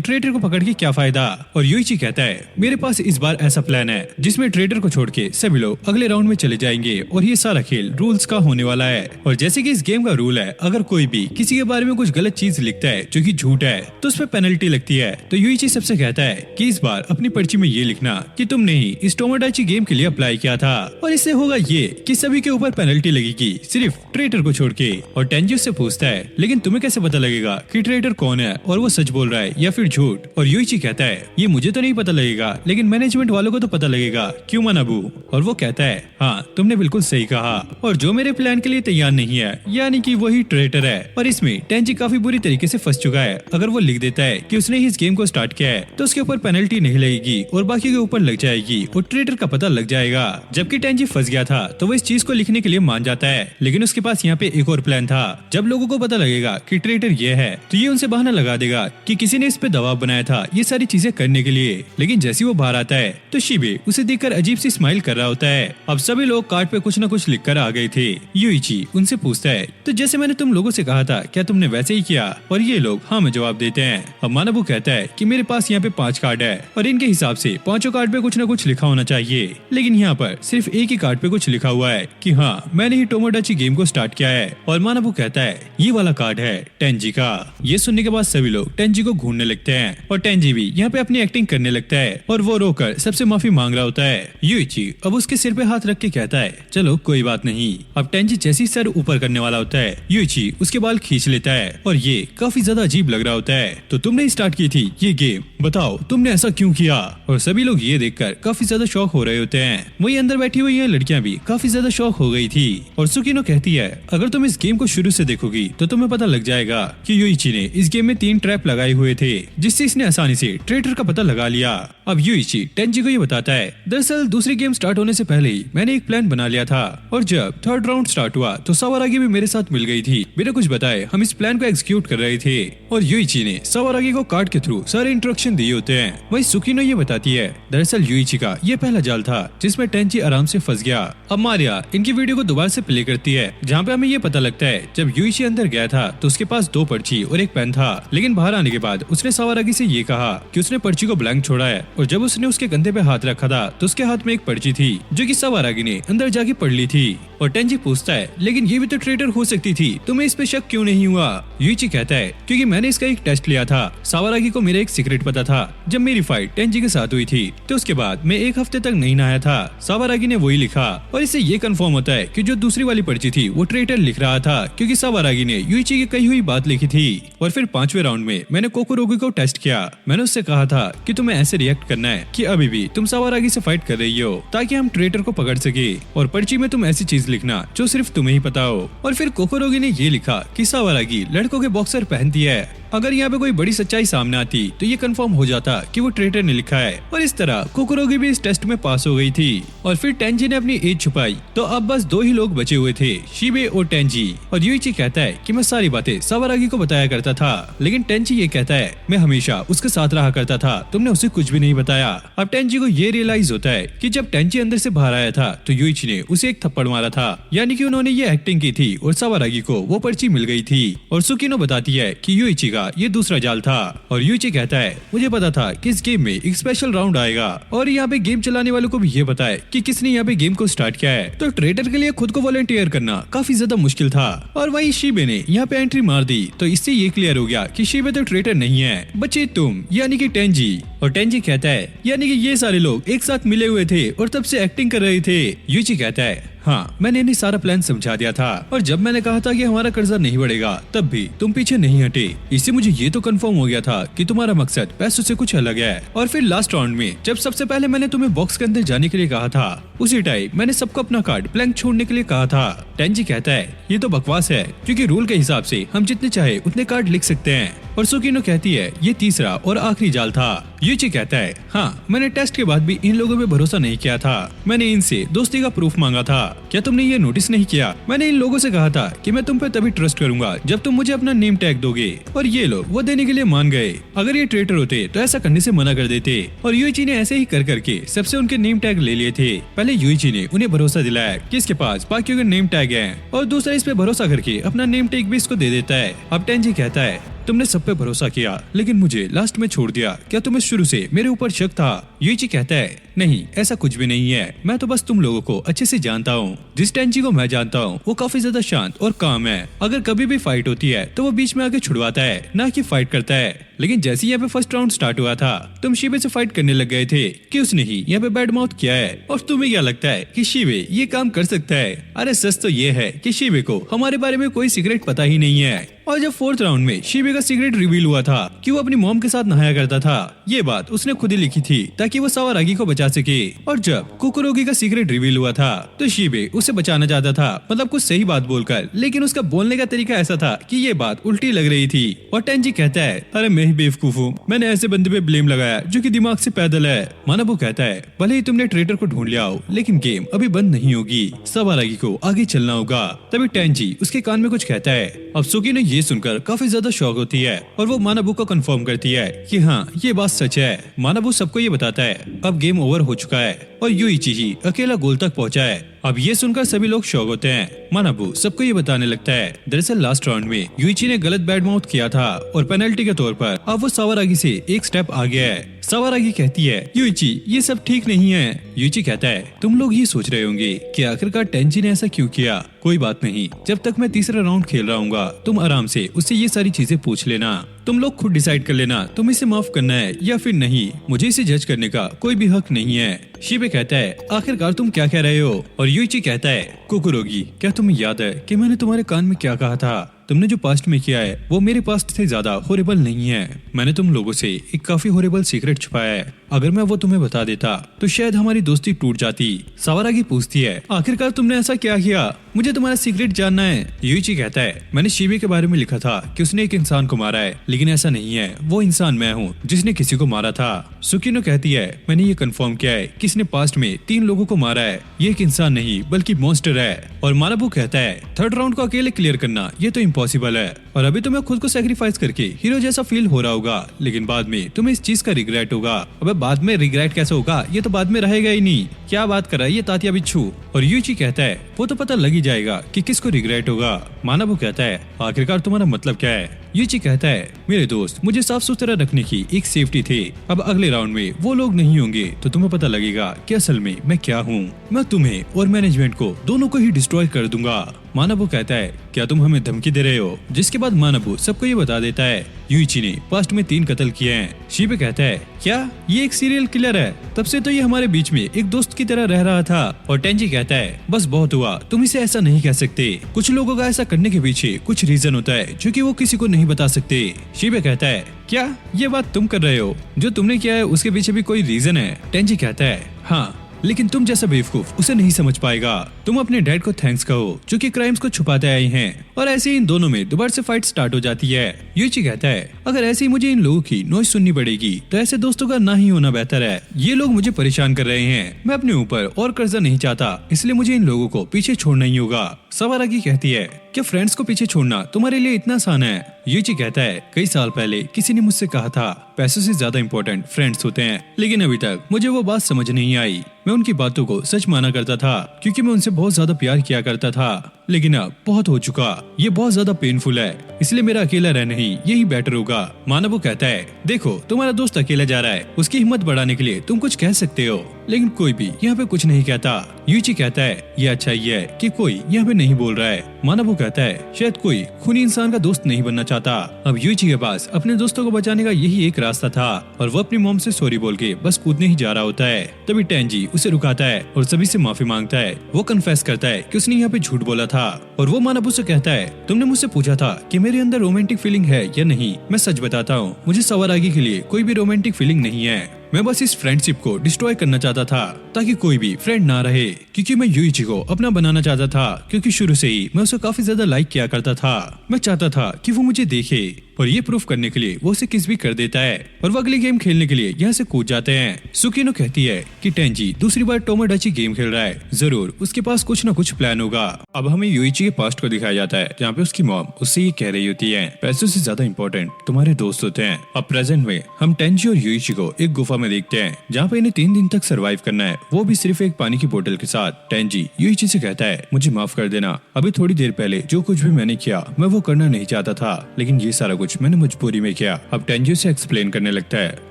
ट्रेटर को पकड़ के क्या फायदा? और यूइची कहता है, मेरे पास इस बार ऐसा प्लान है जिसमें ट्रेटर को छोड़ के सभी लोग अगले राउंड में चले जाएंगे और ये सारा खेल रूल्स का होने वाला है। और जैसे कि इस गेम का रूल है, अगर कोई भी किसी के बारे में कुछ गलत चीज लिखता है जो कि झूठ है तो उस पर पेनल्टी लगती है। तो यूइची सबसे कहता है कि इस बार अपनी पर्ची में ये लिखना कि तुमने ही इस टोमोडाची गेम के लिए अप्लाई किया था और इससे होगा ये कि सभी के ऊपर पेनल्टी लगेगी, सिर्फ ट्रेटर को छोड़ के। और टेंजी उससे पूछता है, लेकिन तुम्हें कैसे पता लगेगा कि ट्रेटर कौन है और वो सच बोल रहा है या फिर झूठ? और यूइची कहता है, ये मुझे तो नहीं पता लगेगा, लेकिन मैनेजमेंट वालों को तो पता लगेगा, क्यों मनाबू? और वो कहता है, हाँ तुमने बिल्कुल सही कहा, और जो मेरे प्लान के लिए तैयार नहीं है यानी कि वही ट्रेटर है। और इसमें टेंजी काफी बुरी तरीके से फंस चुका है। अगर वो लिख देता है कि उसने ही इस गेम को स्टार्ट किया है तो उसके ऊपर पेनल्टी नहीं लगेगी और बाकी के ऊपर लग जाएगी और ट्रेटर का पता लग जाएगा। जबकि टेंजी फंस गया था तो वो इस चीज को लिखने के लिए मान जाता है, लेकिन उसके पास यहाँ पे एक और प्लान था। जब लोगों को पता लगेगा कि ट्रेटर ये है तो ये उनसे बहाना लगा देगा कि किसी ने इस पे दबाव बनाया था ये सारी चीजें करने के लिए। लेकिन जैसे वो बाहर आता है तो शिबे उसे देखकर अजीब सी स्माइल कर रहा होता है। अब सभी लोग कार्ड पे कुछ न कुछ लिख कर आ गए थे। यूइची उनसे पूछता है, तो जैसे मैंने तुम लोगों से कहा था क्या तुमने वैसे ही किया? और ये लोग हाँ में जवाब देते हैं। अब मानबू कहता है कि मेरे पास यहाँ पे 5 कार्ड है और इनके हिसाब से पांचों कार्ड पे कुछ न कुछ लिखा होना चाहिए, लेकिन यहाँ पर सिर्फ एक ही कार्ड पे कुछ लिखा हुआ है कि हाँ मैंने ही टोमोडाची गेम को स्टार्ट किया है। और मानबू कहता है, ये वाला कार्ड है टेंजी का। ये सुनने के बाद सभी लोग टेंजी को घूरने लगते हैं और टेंजी भी यहाँ पे अपनी एक्टिंग करने लगता है और वो रोकर सबसे माफी मांग रहा होता है। यूइची अब उसके सिर पे हाथ रख के कहता है, चलो कोई बात नहीं। अब टेंजी जैसी सर ऊपर करने वाला होता है, यूइची उसके बाल खींच लेता है और ये काफी ज्यादा अजीब लग रहा होता है। तो तुमने स्टार्ट की थी ये गेम, बताओ तुमने ऐसा क्यों किया? और सभी लोग ये देखकर काफी ज्यादा शॉक हो रहे होते हैं। वही अंदर बैठी हुई ये लड़कियां भी काफी ज्यादा शॉक हो गई थी। और सुकीनो कहती है, अगर तुम इस गेम को शुरू से देखोगी तो तुम्हें पता लग जाएगा कि यूइची ने इस गेम में 3 ट्रैप लगाए हुए थे जिससे इसने आसानी से ट्रेटर का पता लगा लिया। अब यूइची टेंजी को ये बताता है, दरअसल दूसरी गेम स्टार्ट होने से पहले ही मैंने एक प्लान बना लिया था और जब 3rd राउंड स्टार्ट हुआ तो सावारागी भी मेरे साथ मिल गई थी। बिना कुछ बताए हम इस प्लान को एग्जीक्यूट कर रहे थे और यूइची ने सावारागी को कार्ड के थ्रू सारे इंस्ट्रक्शन दिए होते हैं। वही सुकीनो ये बताती है, दरअसल यूइची का ये पहला जाल था जिसमें टेंजी आराम से फंस गया। अब मारिया इनकी वीडियो को दोबारा से प्ले करती है जहाँ पे हमें ये पता लगता है जब यूइची अंदर गया था तो उसके पास 2 पर्ची और एक पेन था, लेकिन बाहर आने के बाद उसने सावारागी से ये कहा कि उसने पर्ची को ब्लैंक छोड़ा है और जब उसने उसके कंधे पे हाथ रखा था तो उसके हाथ में एक पर्ची थी जो कि सावारागी ने अंदर जाके पढ़ ली थी। और टेंजी पूछता है, लेकिन ये भी तो ट्रेटर हो सकती थी, तुम्हें इस पे शक क्यों नहीं हुआ? यूइची कहता है, क्योंकि मैंने इसका एक टेस्ट लिया था। सावारागी को मेरा एक सीक्रेट पता था। जब मेरी फाइट टेंजी के साथ हुई थी तो उसके बाद मैं 1 हफ्ते तक नहीं नहाया था। सावारागी ने वही लिखा और इससे ये कंफर्म होता है कि जो दूसरी वाली पर्ची थी वो ट्रेटर लिख रहा था, क्योंकि सावारागी ने यूइची की कही हुई बात लिखी थी। और फिर 5वें राउंड में मैंने कोकोरोगी को टेस्ट किया। मैंने उससे कहा था कि तुम्हें ऐसे रिएक्ट करना है कि अभी भी तुम सावारागी से फाइट कर रही हो ताकि हम ट्रेटर को पकड़ सके, और पर्ची में तुम ऐसी चीज लिखना जो सिर्फ तुम्हें ही पता हो। और फिर कोकोरोगी ने ये लिखा कि सावारागी लड़कों के बॉक्सर पहनती है अगर यहाँ पे कोई बड़ी सच्चाई सामने आती तो ये कंफर्म हो जाता कि वो ट्रेटर ने लिखा है। और इस तरह कोकुरोगी भी इस टेस्ट में पास हो गई थी। और फिर टेंजी ने अपनी एज छुपाई तो अब बस 2 ही लोग बचे हुए थे, शिबे और टेंजी। और यूइची कहता है कि मैं सारी बातें सावारागी को बताया करता था, लेकिन टेंजी ये कहता है मैं हमेशा उसके साथ रहा करता था, तुमने उसे कुछ भी नहीं बताया। अब टेंजी को ये रियलाइज होता है कि जब टेंजी अंदर से बाहर आया था तो यूइची ने उसे एक थप्पड़ मारा था, यानी कि उन्होंने ये एक्टिंग की थी और सावारागी को वो पर्ची मिल गई थी। और सुकिनो बताती है कि यूइची का ये दूसरा जाल था। और यूइची कहता है मुझे पता था कि इस गेम में एक स्पेशल राउंड आएगा। और यहाँ पे गेम चलाने वालों को भी ये पता है कि किसने यहाँ पे गेम को स्टार्ट किया है। तो ट्रेटर के लिए खुद को वॉलंटियर करना काफी ज्यादा मुश्किल था। और वही शिबे ने यहाँ पे एंट्री मार दी तो इससे ये क्लियर हो गया कि शिबे तो ट्रेटर नहीं है, बच्चे तुम यानी कि टेंजी। और टेंजी कहता है यानी कि ये सारे लोग एक साथ मिले हुए थे और तब से एक्टिंग कर रहे थे। यूइची कहता है हाँ, मैंने इन्हें सारा प्लान समझा दिया था और जब मैंने कहा था कि हमारा कर्जा नहीं बढ़ेगा तब भी तुम पीछे नहीं हटे। इससे मुझे ये तो कंफर्म हो गया था कि तुम्हारा मकसद पैसों से कुछ अलग है। और फिर लास्ट राउंड में जब सबसे पहले मैंने तुम्हें बॉक्स के अंदर जाने के लिए कहा था उसी टाइम मैंने सबको अपना कार्ड ब्लैंक छोड़ने के लिए कहा था। टेंजी कहता है ये तो बकवास है क्योंकि रूल के हिसाब से हम जितने चाहे उतने कार्ड लिख सकते हैं। और सुकिनो कहती है ये तीसरा और आखिरी जाल था। यूइची कहता है हाँ, मैंने टेस्ट के बाद भी इन लोगों पे भरोसा नहीं किया था, मैंने इनसे दोस्ती का प्रूफ मांगा था। क्या तुमने ये नोटिस नहीं किया? मैंने इन लोगों से कहा था कि मैं तुम पे तभी ट्रस्ट करूंगा जब तुम मुझे अपना नेम टैग दोगे, और ये लोग वो देने के लिए मान गए। अगर ये ट्रेटर होते तो ऐसा करने से मना कर देते। और यूइची ने ऐसे ही कर करके सबसे उनके नेम टैग ले लिए थे। पहले यूइची ने उन्हें भरोसा दिलाया कि इसके पास बाकियों के नेम टैग हैं, और दूसरा इस पे भरोसा करके अपना नेम टैग भी इसको दे देता है। अब टेंजी कहता है तुमने सब पे भरोसा किया लेकिन मुझे लास्ट में छोड़ दिया, क्या तुम्हें शुरू से मेरे ऊपर शक था? यूइची कहता है नहीं, ऐसा कुछ भी नहीं है, मैं तो बस तुम लोगों को अच्छे से जानता हूँ। जिस टेंजी को मैं जानता हूँ वो काफी ज्यादा शांत और काम है। अगर कभी भी फाइट होती है तो वो बीच में आके छुड़वाता है, ना कि फाइट करता है। लेकिन जैसे यहाँ पे फर्स्ट राउंड स्टार्ट हुआ था तुम शिबे से फाइट करने लग गए थे कि उसने ही यहाँ पे बैड माउथ किया है। और तुम्हें क्या लगता है कि शिबे ये काम कर सकता है? अरे सच तो ये है कि शिबे को हमारे बारे में कोई सीक्रेट पता ही नहीं है। और जब फोर्थ राउंड में शिबे का सीक्रेट रिवील हुआ था कि वो अपनी मॉम के साथ नहाया करता था, ये बात उसने खुद ही लिखी थी ताकि वो सावारागी को बचा सके। और जब कोकुरोगी का सीक्रेट रिवील हुआ था तो शिबे उसे बचाना चाहता था, मतलब कुछ सही बात बोलकर, लेकिन उसका बोलने का तरीका ऐसा था कि ये बात उल्टी लग रही थी। और टेंजी कहता है अरे मैं ही बेवकूफ हूँ, मैंने ऐसे बंदे पे ब्लेम लगाया जो कि दिमाग से पैदल है। मानाबू कहता है भले ही तुमने ट्रेटर को ढूंढ लिया हो लेकिन गेम अभी बंद नहीं होगी, सावारागी को आगे चलना होगा। तभी टेंजी उसके कान में कुछ कहता है। अब सुकी ने ये सुनकर काफी ज्यादा शॉक होती है और वो मानाबू को कंफर्म करती है कि हाँ ये बात सच है। मानाबू सबको ये बताता है अब गेम ओवर हो चुका है और यूइची ही अकेला गोल तक पहुंचा है। अब ये सुनकर सभी लोग शॉक होते हैं। मानाबू सबको ये बताने लगता है दरअसल लास्ट राउंड में यूइची ने गलत बैड माउथ किया था और पेनल्टी के तौर पर अब वो सावारागी से एक स्टेप आगे है। सावारागी कहती है यूइची ये सब ठीक नहीं है। यूइची कहता है तुम लोग ये सोच रहे होंगे कि आखिरकार टेंजी ने ऐसा क्यों किया। कोई बात नहीं, जब तक मैं तीसरा राउंड खेल रहा हूँ तुम आराम से उससे ये सारी चीजें पूछ लेना, तुम लोग खुद डिसाइड कर लेना तुम इसे माफ करना है या फिर नहीं, मुझे इसे जज करने का कोई भी हक नहीं है। शिबे कहता है आखिरकार तुम क्या कह रहे हो? और यूइची कहता है कोकुरोगी क्या तुम्हें याद है कि मैंने तुम्हारे कान में क्या कहा था? तुमने जो पास्ट में किया है वो मेरे पास्ट से ज्यादा हॉरिबल नहीं है। मैंने तुम लोगों से एक काफी हॉरिबल सीक्रेट छुपाया है, अगर मैं वो तुम्हें बता देता तो शायद हमारी दोस्ती टूट जाती। सावारागी पूछती है आखिरकार तुमने ऐसा क्या किया? मुझे तुम्हारा सीक्रेट जानना है। यूइची कहता है मैंने शिबे के बारे में लिखा था कि उसने एक इंसान को मारा है, लेकिन ऐसा नहीं है, वो इंसान मैं हूँ जिसने किसी को मारा था। सुकिनो कहती है मैंने ये कंफर्म किया है कि इसने पास्ट में 3 लोगों को मारा है, ये एक इंसान नहीं बल्कि मॉन्स्टर है। और मानाबू कहता है थर्ड राउंड को अकेले क्लियर करना ये तो इम्पॉसिबल है, और अभी तुम्हें खुद को सेक्रीफाइस करके हीरो जैसा फील हो रहा होगा, लेकिन बाद में तुम्हें इस चीज का रिग्रेट होगा। अबे बाद में रिग्रेट कैसे होगा, ये तो बाद में रहेगा ही नहीं, क्या बात कर रहा है ये तातिया बिच्छू। और यूइची कहता है वो तो पता लग ही जाएगा कि किसको रिग्रेट होगा। मानाबू कहता है आखिरकार तुम्हारा मतलब क्या है? यूइची कहता है मेरे दोस्त मुझे साफ सुथरा रखने की एक सेफ्टी थी, अब अगले राउंड में वो लोग नहीं होंगे तो तुम्हें पता लगेगा कि असल में मैं क्या हूँ। मैं तुम्हें और मैनेजमेंट को दोनों को ही डिस्ट्रॉय कर दूंगा। मानाबू कहता है क्या तुम हमें धमकी दे रहे हो? जिसके बाद मानाबू सबको ये बता देता है यूइची ने पास्ट में 3 कत्ल किए हैं। शिबे कहता है क्या ये एक सीरियल किलर है? तब से तो ये हमारे बीच में एक दोस्त की तरह रह रहा था। और टेंजी कहता है बस बहुत हुआ, तुम इसे ऐसा नहीं कह सकते, कुछ लोगों का ऐसा करने के पीछे कुछ रीजन होता है जो कि वो किसी को नहीं बता सकते। शिबे कहता है क्या ये बात तुम कर रहे हो? जो तुमने किया है उसके पीछे भी कोई रीजन है? टेंजी कहता है हाँ, लेकिन तुम जैसा बेवकूफ उसे नहीं समझ पाएगा। तुम अपने डैड को थैंक्स कहो जो कि क्राइम्स को छुपाते आए हैं। और ऐसे ही इन दोनों में दोबारा से फाइट स्टार्ट हो जाती है। यूइची कहता है अगर ऐसे ही मुझे इन लोगों की नॉइज सुननी पड़ेगी तो ऐसे दोस्तों का ना ही होना बेहतर है। ये लोग मुझे परेशान कर रहे हैं। मैं अपने ऊपर और कर्जा नहीं चाहता, इसलिए मुझे इन लोगों को पीछे छोड़ना ही होगा। सवारागी कहती है क्या फ्रेंड्स को पीछे छोड़ना तुम्हारे लिए इतना आसान है? यूइची कहता है कई साल पहले किसी ने मुझसे कहा था पैसों से ज्यादा इम्पोर्टेंट फ्रेंड्स होते हैं, लेकिन अभी तक मुझे वो बात समझ नहीं आई। मैं उनकी बातों को सच माना करता था क्योंकि मैं उनसे बहुत ज्यादा प्यार किया करता था, लेकिन अब बहुत हो चुका। ये बहुत ज्यादा पेनफुल है, इसलिए मेरा अकेला रहना ही यही बेटर होगा। मानवो कहता है देखो तुम्हारा दोस्त अकेला जा रहा है, उसकी हिम्मत बढ़ाने के लिए तुम कुछ कह सकते हो, लेकिन कोई भी यहाँ पे कुछ नहीं कहता। यूइची कहता है ये अच्छा ही है कि कोई यहाँ पे नहीं बोल रहा है। मानवो कहता है शायद कोई खूनी इंसान का दोस्त नहीं बनना चाहता। अब यूइची के पास अपने दोस्तों को बचाने का यही एक रास्ता था और वो अपनी मॉम से सॉरी बोल के बस कूदने ही जा रहा होता है। तभी टेंजी उसे रुकाता है और सभी से माफी मांगता है। वो कन्फेस करता है कि उसने यहाँ पे झूठ बोला था और वो मानवो से कहता है तुमने मुझसे पूछा था कि मेरे अंदर रोमांटिक फीलिंग है या नहीं। मैं सच बताता हूँ मुझे सवारागी के लिए कोई भी रोमांटिक फीलिंग नहीं है। मैं बस इस फ्रेंडशिप को डिस्ट्रॉय करना चाहता था ताकि कोई भी फ्रेंड ना रहे, क्योंकि मैं यूइची को अपना बनाना चाहता था क्योंकि शुरू से ही मैं उसे काफी ज्यादा लाइक किया करता था। मैं चाहता था कि वो मुझे देखे और ये प्रूफ करने के लिए वो उसे किस भी कर देता है और वो अगली गेम खेलने के लिए यहाँ से कूद जाते हैं। सुकीनो कहती है कि टेंजी दूसरी बार टोमोडाची गेम खेल रहा है, जरूर उसके पास कुछ न कुछ प्लान होगा। अब हमें यूइची के पास्ट को दिखाया जाता है जहाँ पे उसकी मॉम उससे ये कह रही होती है पैसों से ज्यादा इंपॉर्टेंट तुम्हारे दोस्त होते हैं। अब प्रेजेंट में हम टेंजी और यूइची को एक गुफा में देखते हैं जहाँ पे इन्हें 3 दिन तक सर्वाइव करना है, वो भी सिर्फ एक पानी की बोतल के साथ। टेंजी यूइची से कहता है मुझे माफ कर देना, अभी थोड़ी देर पहले जो कुछ भी मैंने किया मैं वो करना नहीं चाहता था, लेकिन ये सारा कुछ मैंने मजबूरी में किया। अब टेंजी से एक्सप्लेन करने लगता है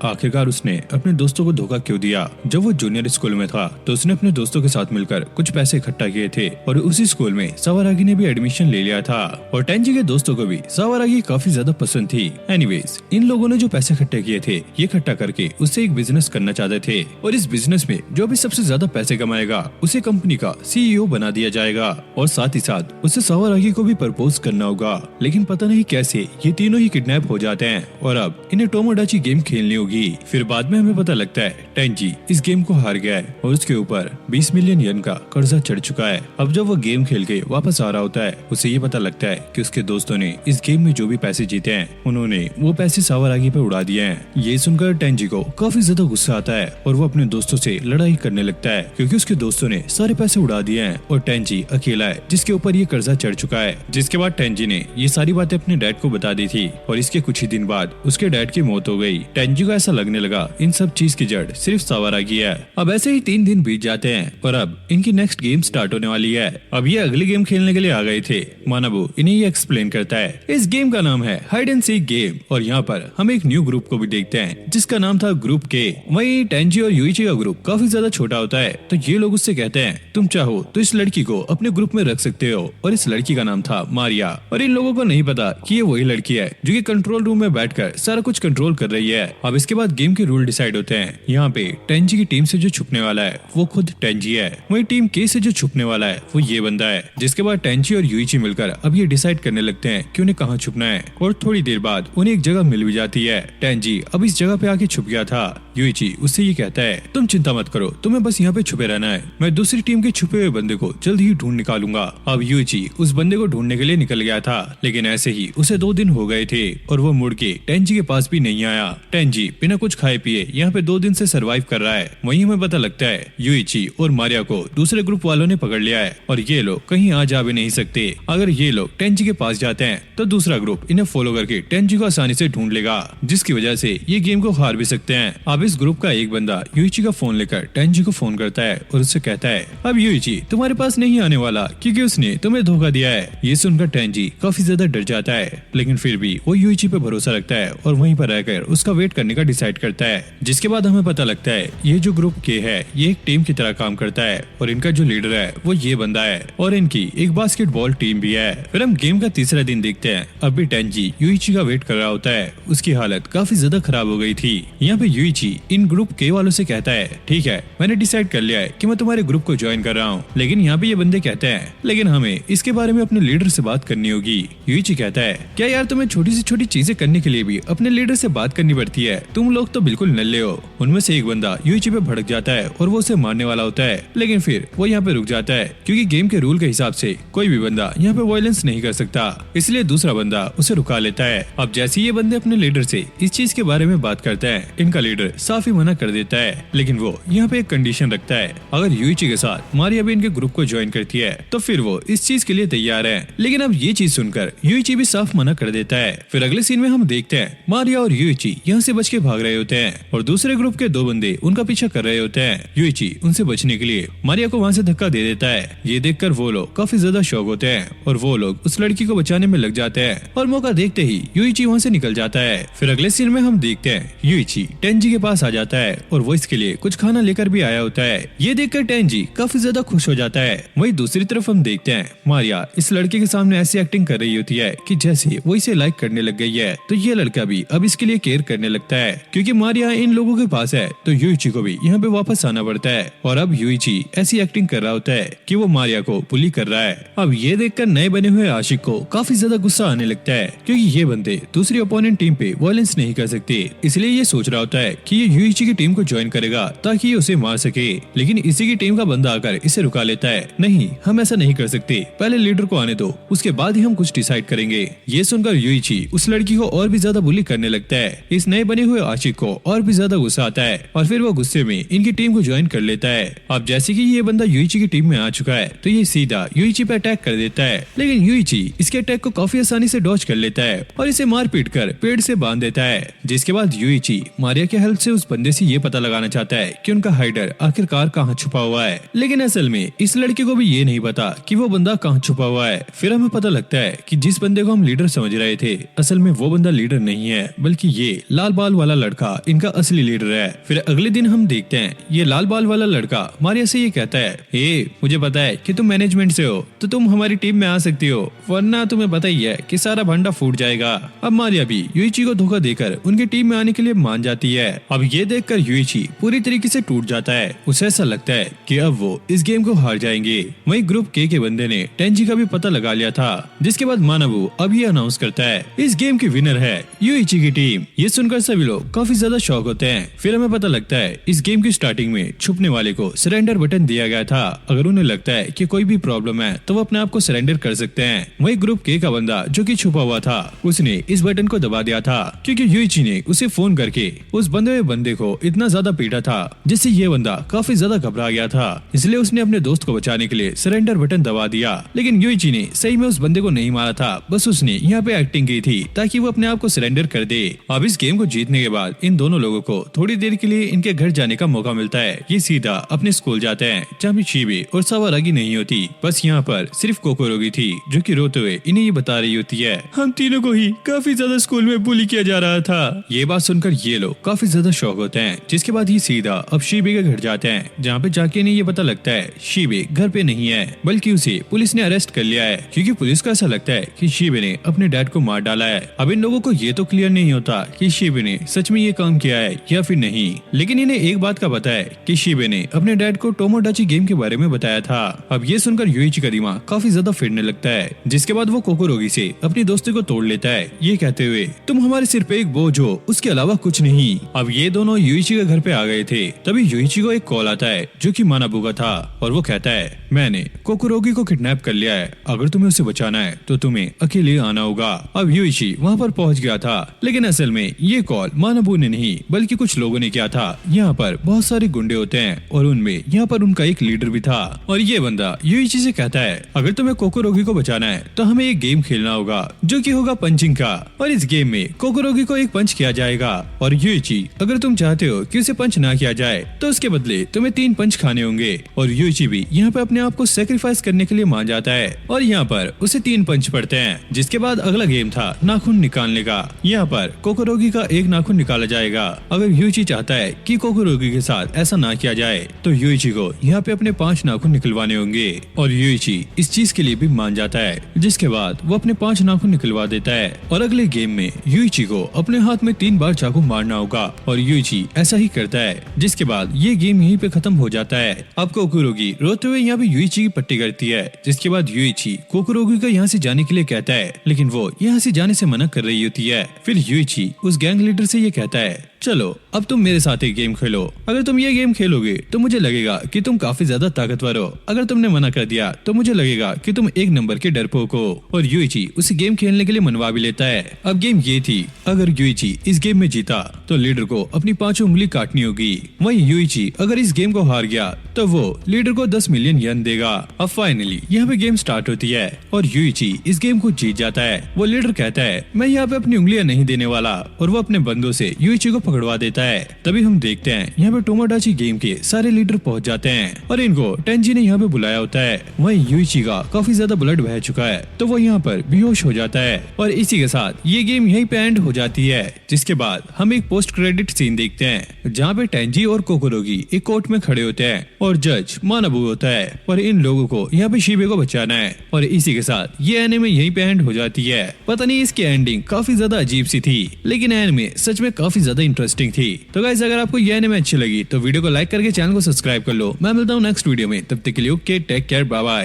आखिरकार उसने अपने दोस्तों को धोखा क्यों दिया। जब वो जूनियर स्कूल में था तो उसने अपने दोस्तों के साथ मिलकर कुछ पैसे इकट्ठा किए थे और उसी स्कूल में सवारागी ने भी एडमिशन ले लिया था और टेंजी के दोस्तों को भी सवारागी काफी ज्यादा पसंद थी। एनीवेज इन लोगों ने जो पैसे इकट्ठे किए थे ये इकट्ठा करके उससे एक बिजनेस करना चाहते थे और इस बिजनेस में जो भी सबसे ज्यादा पैसे कमाएगा उसे कंपनी का सीईओ बना दिया जाएगा और साथ ही साथ उसे सवारागी को भी प्रपोज करना होगा। लेकिन पता नहीं कैसे ये तीनों ही किडनैप हो जाते हैं और अब इन्हें टोमोडाची गेम खेलनी होगी। फिर बाद में हमें पता लगता है टेंजी इस गेम को हार गया है और उसके ऊपर 20 मिलियन येन का कर्जा चढ़ चुका है। अब जब वो गेम खेल के वापस आ रहा होता है उसे ये पता लगता है कि उसके दोस्तों ने इस गेम में जो भी पैसे जीते हैं उन्होंने वो पैसे सवारागी पे उड़ा दिए हैं। ये सुनकर टेंजी को काफी ज्यादा गुस्सा आता है और वो अपने दोस्तों से लड़ाई करने लगता है क्योंकि उसके दोस्तों ने सारे पैसे उड़ा दिए हैं और टेंजी अकेला है जिसके ऊपर ये कर्जा चढ़ चुका है। जिसके बाद टेंजी ने ये सारी बातें अपने डैड को बता दी थी और इसके कुछ ही दिन बाद उसके डैड की मौत हो गई। टेंजी को ऐसा लगने लगा इन सब चीज की जड़ सिर्फ सवारागी है। अब ऐसे ही 3 दिन बीत जाते हैं और अब इनकी नेक्स्ट गेम स्टार्ट होने वाली है। अब ये अगली गेम खेलने के लिए आ गए थे। मानवो इन्हें ये एक्सप्लेन करता है इस गेम का नाम है हाइड एंड सीक गेम और यहाँ पर हम एक न्यू ग्रुप को भी देखते हैं जिसका नाम था ग्रुप के। वहीं टेंजी और यूइची का ग्रुप काफी ज्यादा छोटा होता है तो ये लोग उससे कहते हैं तुम चाहो तो इस लड़की को अपने ग्रुप में रख सकते हो और इस लड़की का नाम था मारिया। और इन लोगों को नहीं पता कि ये वही लड़की है जो कि कंट्रोल रूम में बैठकर सारा कुछ कंट्रोल कर रही है। अब इसके बाद गेम के रूल डिसाइड होते हैं। यहाँ पे टेंजी की टीम से जो छुपने वाला है वो खुद टेंजी है, वही टीम के से जो छुपने वाला है वो ये बंदा है। जिसके बाद टेंजी और यूइची मिलकर अब ये डिसाइड करने लगते हैं कि उन्हें कहाँ छुपना है और थोड़ी देर बाद उन्हें एक जगह मिल भी जाती है। टेंजी अब इस जगह पे आके छुप गया था। यूइची उससे ये कहता है तुम चिंता मत करो, तुम्हें बस यहाँ पे छुपे रहना है, मैं दूसरी टीम के छुपे हुए बंदे को जल्द ही ढूंढ निकालूंगा। अब यूइची उस बंदे को ढूंढने के लिए निकल गया था, लेकिन ऐसे ही उसे 2 दिन हो गए थे और वो मुड़ के टेंजी के पास भी नहीं आया। टेंजी बिना कुछ खाए पिए यहाँ पे 2 दिन से सरवाइव कर रहा है। वहीं हमें पता लगता है यूइची और मारिया को दूसरे ग्रुप वालों ने पकड़ लिया है और ये लोग कहीं आ जा भी नहीं सकते। अगर ये लोग टेंजी के पास जाते हैं तो दूसरा ग्रुप इन्हें फॉलो करके टेंजी को आसानी से ढूंढ लेगा, जिसकी वजह से ये गेम को हार भी सकते हैं। अब इस ग्रुप का एक बंदा यूइची का फोन लेकर टेंजी को फोन करता है और उससे कहता है अब यूइची तुम्हारे पास नहीं आने वाला क्योंकि उसने तुम्हें धोखा दिया है। ये सुनकर टेंजी काफी ज्यादा डर जाता है, लेकिन फिर भी वो यूइची पे भरोसा रखता है और वहीं पर रहकर उसका वेट करने का डिसाइड करता है। जिसके बाद हमें पता लगता है ये जो ग्रुप के है ये एक टीम की तरह काम करता है और इनका जो लीडर है वो ये बंदा है और इनकी एक बास्केटबॉल टीम भी है। फिर हम गेम का तीसरा दिन देखते हैं। अब भी टेंजी यूइची का वेट कर रहा होता है, उसकी हालत काफी ज्यादा खराब हो गई थी। यहाँ पे यूइची इन ग्रुप के वालों से कहता है ठीक है मैंने डिसाइड कर लिया है कि मैं तुम्हारे ग्रुप को ज्वाइन कर रहा हूँ, लेकिन यहाँ पे ये बंदे कहते हैं लेकिन हमें इसके बारे में अपने लीडर से बात करनी होगी। यूइची कहता है क्या यार तुम्हें छोटी छोटी सी छोटी चीजें करने के लिए भी अपने लीडर से बात करनी पड़ती है। तुम लोग तो बिल्कुल नल्ले हो। उनमें से एक बंदा यूइची पे भड़क जाता है और वो उसे मारने वाला होता है, लेकिन फिर वो यहाँ पे रुक जाता है क्योंकि गेम के रूल के हिसाब से कोई भी बंदा यहाँ पे वायलेंस नहीं कर सकता, इसलिए दूसरा बंदा उसे रुका लेता है। अब जैसे ये बंदे अपने लीडर से इस चीज के बारे में बात करते हैं, इनका लीडर साफ ही मना कर देता है, लेकिन वो यहाँ पे एक कंडीशन रखता है, अगर यूइची के साथ मारिया भी इनके ग्रुप को ज्वाइन करती है तो फिर वो इस चीज के लिए तैयार है। लेकिन अब ये चीज सुनकर यूइची भी साफ मना कर देता है। फिर अगले सीन में हम देखते हैं मारिया और यूइची यहाँ से बच के भाग रहे होते हैं और दूसरे ग्रुप के दो बंदे उनका पीछा कर रहे होते हैं। यूइची उनसे बचने के लिए मारिया को वहाँ से धक्का दे देता है। ये देखकर वो लोग काफी ज्यादा शॉक होते हैं और वो लोग उस लड़की को बचाने में लग जाते हैं और मौका देखते ही यूइची वहाँ से निकल जाता है। फिर अगले सीन में हम देखते हैं यूइची टेंजी के पास आ जाता है और वो इसके लिए कुछ खाना लेकर भी आया होता है। ये देखकर टेंजी काफी ज्यादा खुश हो जाता है। वहीं दूसरी तरफ हम देखते हैं मारिया इस लड़के के सामने ऐसी एक्टिंग कर रही होती है कि जैसे वो इसे लाइक करने लग गई है, तो ये लड़का भी अब इसके लिए केयर करने लगता है। क्योंकि मारिया इन लोगों के पास है तो यूइची को भी यहाँ पे वापस आना पड़ता है और अब यूइची ऐसी एक्टिंग कर रहा होता है कि वो मारिया को बुली कर रहा है। अब ये देखकर नए बने हुए आशिक को काफी ज्यादा गुस्सा आने लगता है क्योंकि ये बंदे दूसरी ओपोनेंट टीम पे वायलेंस नहीं कर सकते, इसलिए ये सोच रहा होता है कि ये यूइची की टीम को ज्वाइन करेगा ताकि ये उसे मार सके। लेकिन इसी की टीम का बंदा आकर इसे रुका लेता है, नहीं हम ऐसा नहीं कर सकते, पहले लीडर को आने दो, उसके बाद ही हम कुछ डिसाइड करेंगे। ये सुनकर यूइची उस लड़की को और भी ज्यादा बुली करने लगता है। इस नए बने हुए आशिक को और भी ज्यादा गुस्सा आता है और फिर वो गुस्से में इनकी टीम को ज्वाइन कर लेता है। अब जैसे कि ये बंदा यूइची की टीम में आ चुका है तो ये सीधा यूइची पे अटैक कर देता है, लेकिन यूइची इसके अटैक को काफी आसानी से डॉज कर लेता है और इसे मार पीट कर पेड़ से बांध देता है। जिसके बाद यूइची मारिया के हेल्प से उस बंदे से ये पता लगाना चाहता है कि उनका हाइडर आखिरकार कहाँ छुपा हुआ है, लेकिन असल में इस लड़के को भी ये नहीं पता कि वो बंदा कहाँ छुपा हुआ है। फिर हमें पता लगता है कि जिस बंदे को हम लीडर समझ रहे थे असल में वो बंदा लीडर नहीं है, बल्कि ये लाल बाल वाला लड़का इनका असली लीडर है। फिर अगले दिन हम देखते हैं ये लाल बाल वाला लड़का मारिया से ये कहता है, ए मुझे पता है कि तुम मैनेजमेंट से हो तो तुम हमारी टीम में आ सकती हो, वरना तुम्हें पता ही है कि सारा भंडा फूट जाएगा। अब मारिया भी यूइची को धोखा देकर उनकी टीम में आने के लिए मान जाती है। अब ये देखकर यूइची पूरी तरीके से टूट जाता है, उसे ऐसा लगता है कि अब वो इस गेम को हार जाएंगे। वहीं ग्रुप के बंदे ने टेंजी का भी पता लगा लिया था, जिसके बाद मानवू अब ये अनाउंस करता है इस गेम की विनर है यूइची की टीम। ये सुनकर सभी लोग काफी ज्यादा शॉक होते हैं। फिर हमें पता लगता है इस गेम की स्टार्टिंग में छुपने वाले को सरेंडर बटन दिया गया था, अगर उन्हें लगता है कि कोई भी प्रॉब्लम है तो वो अपने आप को सरेंडर कर सकते हैं। वही ग्रुप के का बंदा जो कि छुपा हुआ था उसने इस बटन को दबा दिया था क्योंकि यूइची ने उसे फोन करके उस बंदे को इतना ज्यादा पीटा था जिससे ये बंदा काफी ज्यादा घबरा गया था, इसलिए उसने अपने दोस्त को बचाने के लिए सरेंडर बटन दबा दिया। लेकिन यूइची ने सही में उस बंदे को नहीं मारा था, बस उसने यहाँ पे एक्टिंग की थी ताकि वो अपने आप को सरेंडर कर दे। अब इस गेम को जीतने के बाद इन दोनों लोगों को थोड़ी देर के लिए इनके घर जाने का मौका मिलता है। ये सीधा अपने स्कूल जाते हैं जहाँ पे शीबे और सावारागी नहीं होती, बस यहाँ पर सिर्फ कोकोरोगी थी जो कि रोते हुए इन्हें ये बता रही होती है हम तीनों को ही काफी ज्यादा स्कूल में बुली किया जा रहा था। ये बात सुनकर ये लोग काफी ज्यादा शॉक होते हैं, जिसके बाद ये सीधा अब शीबे के घर जाते हैं जहाँ पे जाके इन्हें ये पता लगता है शीबे घर पे नहीं है, बल्कि उसे पुलिस ने अरेस्ट कर लिया है क्योंकि पुलिस को ऐसा लगता है कि शीबे ने अपने डैड को मार डाला है। अब इन लोगों को ये तो क्लियर नहीं होता कि शीबे ने सच में ये काम किया है या फिर नहीं, लेकिन इन्हें एक बात का पता है कि शीबे ने अपने डैड को टोमोडाची गेम के बारे में बताया था। अब ये सुनकर यूइची का दिमाग काफी ज्यादा फिरने लगता है, जिसके बाद वो कोकोरोगी से अपनी दोस्ती को तोड़ लेता है ये कहते हुए तुम हमारे सिर पे एक बोझ हो, उसके अलावा कुछ नहीं। अब ये दोनों यूइची के घर पे आ गए थे, तभी यूइची को एक कॉल आता है जो कि मानाबू का था और वो कहता है मैंने कोकोरोगी को किडनैप कर लिया है, अगर तुम्हें उसे बचाना है तो तुम्हें अकेले आना होगा। अब यूइची वहाँ पर पहुँच गया था, लेकिन असल में ये कॉल मानाबू ने नहीं बल्कि कुछ लोगों ने किया था। यहाँ पर बहुत सारे गुंडे होते हैं और उनमें यहाँ पर उनका एक लीडर भी था और ये बंदा यूइची से कहता है अगर तुम्हें कोकोरोगी को बचाना है तो हमें एक गेम खेलना होगा जो कि होगा पंचिंग का, और इस गेम में कोकोरोगी को एक पंच किया जाएगा और यूइची अगर तुम चाहते हो कि उसे पंच ना किया जाए तो उसके बदले तुम्हें 3 पंच खाने होंगे। और यूइची भी यहाँ पे अपने आप को सेक्रीफाइस करने के लिए मान जाता है और यहाँ पर उसे 3 पंच पड़ते हैं। जिसके बाद अगला गेम था नाखून निकालने का। यहाँ पर कोकोरोगी का एक नाखून निकाला जाएगा। अगर यूइची चाहता है कि कोकोरोगी के साथ ऐसा ना किया जाए तो यूइची को यहाँ पे अपने 5 नाखून निकलवाने होंगे और यूइची इस चीज के लिए भी मान जाता है, जिसके बाद वो अपने 5 नाखून निकलवा देता है। और अगले गेम में यूइची को अपने हाथ में 3 बार चाकू मारना होगा और यूइची ऐसा ही करता है, जिसके बाद ये गेम यहीं पे खत्म हो जाता है। अब कोकोरोगी रोते हुए यहाँ पे यूइची की पट्टी करती है, जिसके बाद यूइची कोकोरोगी को यहाँ से जाने के लिए कहता है, लेकिन वो यहाँ से जाने से मना कर रही होती है। फिर यूइची उस गैंग लीडर से ये कहता है, चलो अब तुम मेरे साथ एक गेम खेलो। अगर तुम ये गेम खेलोगे तो मुझे लगेगा कि तुम काफी ज्यादा ताकतवर हो। अगर तुमने मना कर दिया तो मुझे लगेगा कि तुम एक नंबर के डरपोक हो। और यूइची उस गेम खेलने के लिए मनवा भी लेता है। अब गेम ये थी, अगर यूइची इस गेम में जीता तो लीडर को अपनी 5 उंगली काटनी होगी। वहीं यूइची अगर इस गेम को हार गया तो वो लीडर को 10 मिलियन येन देगा। अब फाइनली यहाँ पे गेम स्टार्ट होती है और यूइची इस गेम को जीत जाता है। वो लीडर कहता है, मैं यहाँ पे अपनी उंगलियां नहीं देने वाला, और वो अपने बंदों से यूइची को पकड़वा देता है। तभी हम देखते हैं यहाँ पे टोमोडाची गेम के सारे लीडर पहुंच जाते हैं और इनको टेंजी ने यहाँ पे बुलाया होता है। वहीं यूइची का काफी ज्यादा ब्लड बह चुका है तो वो यहाँ पर बेहोश हो जाता है और इसी के साथ ये गेम यहीं पे एंड हो जाती है। जिसके बाद हम एक पोस्ट क्रेडिट सीन देखते हैं जहाँ पे टेंजी और कोकोरोगी एक कोर्ट में खड़े होते हैं और जज मानाबू होता है और इन लोगों को यहाँ पे शिबे को बचाना है। और इसी के साथ ये एनिमे यहीं पे एंड हो जाती है। पता नहीं इसकी एंडिंग काफी ज्यादा अजीब सी थी, लेकिन एनिमे सच में काफी ज्यादा इंटरेस्टिंग थी। तो गाइस अगर आपको ये एनिमे अच्छी लगी तो वीडियो को लाइक करके चैनल को सब्सक्राइब कर लो। मैं मिलता हूँ नेक्स्ट वीडियो में, तब तक के लिए okay, take care, bye bye.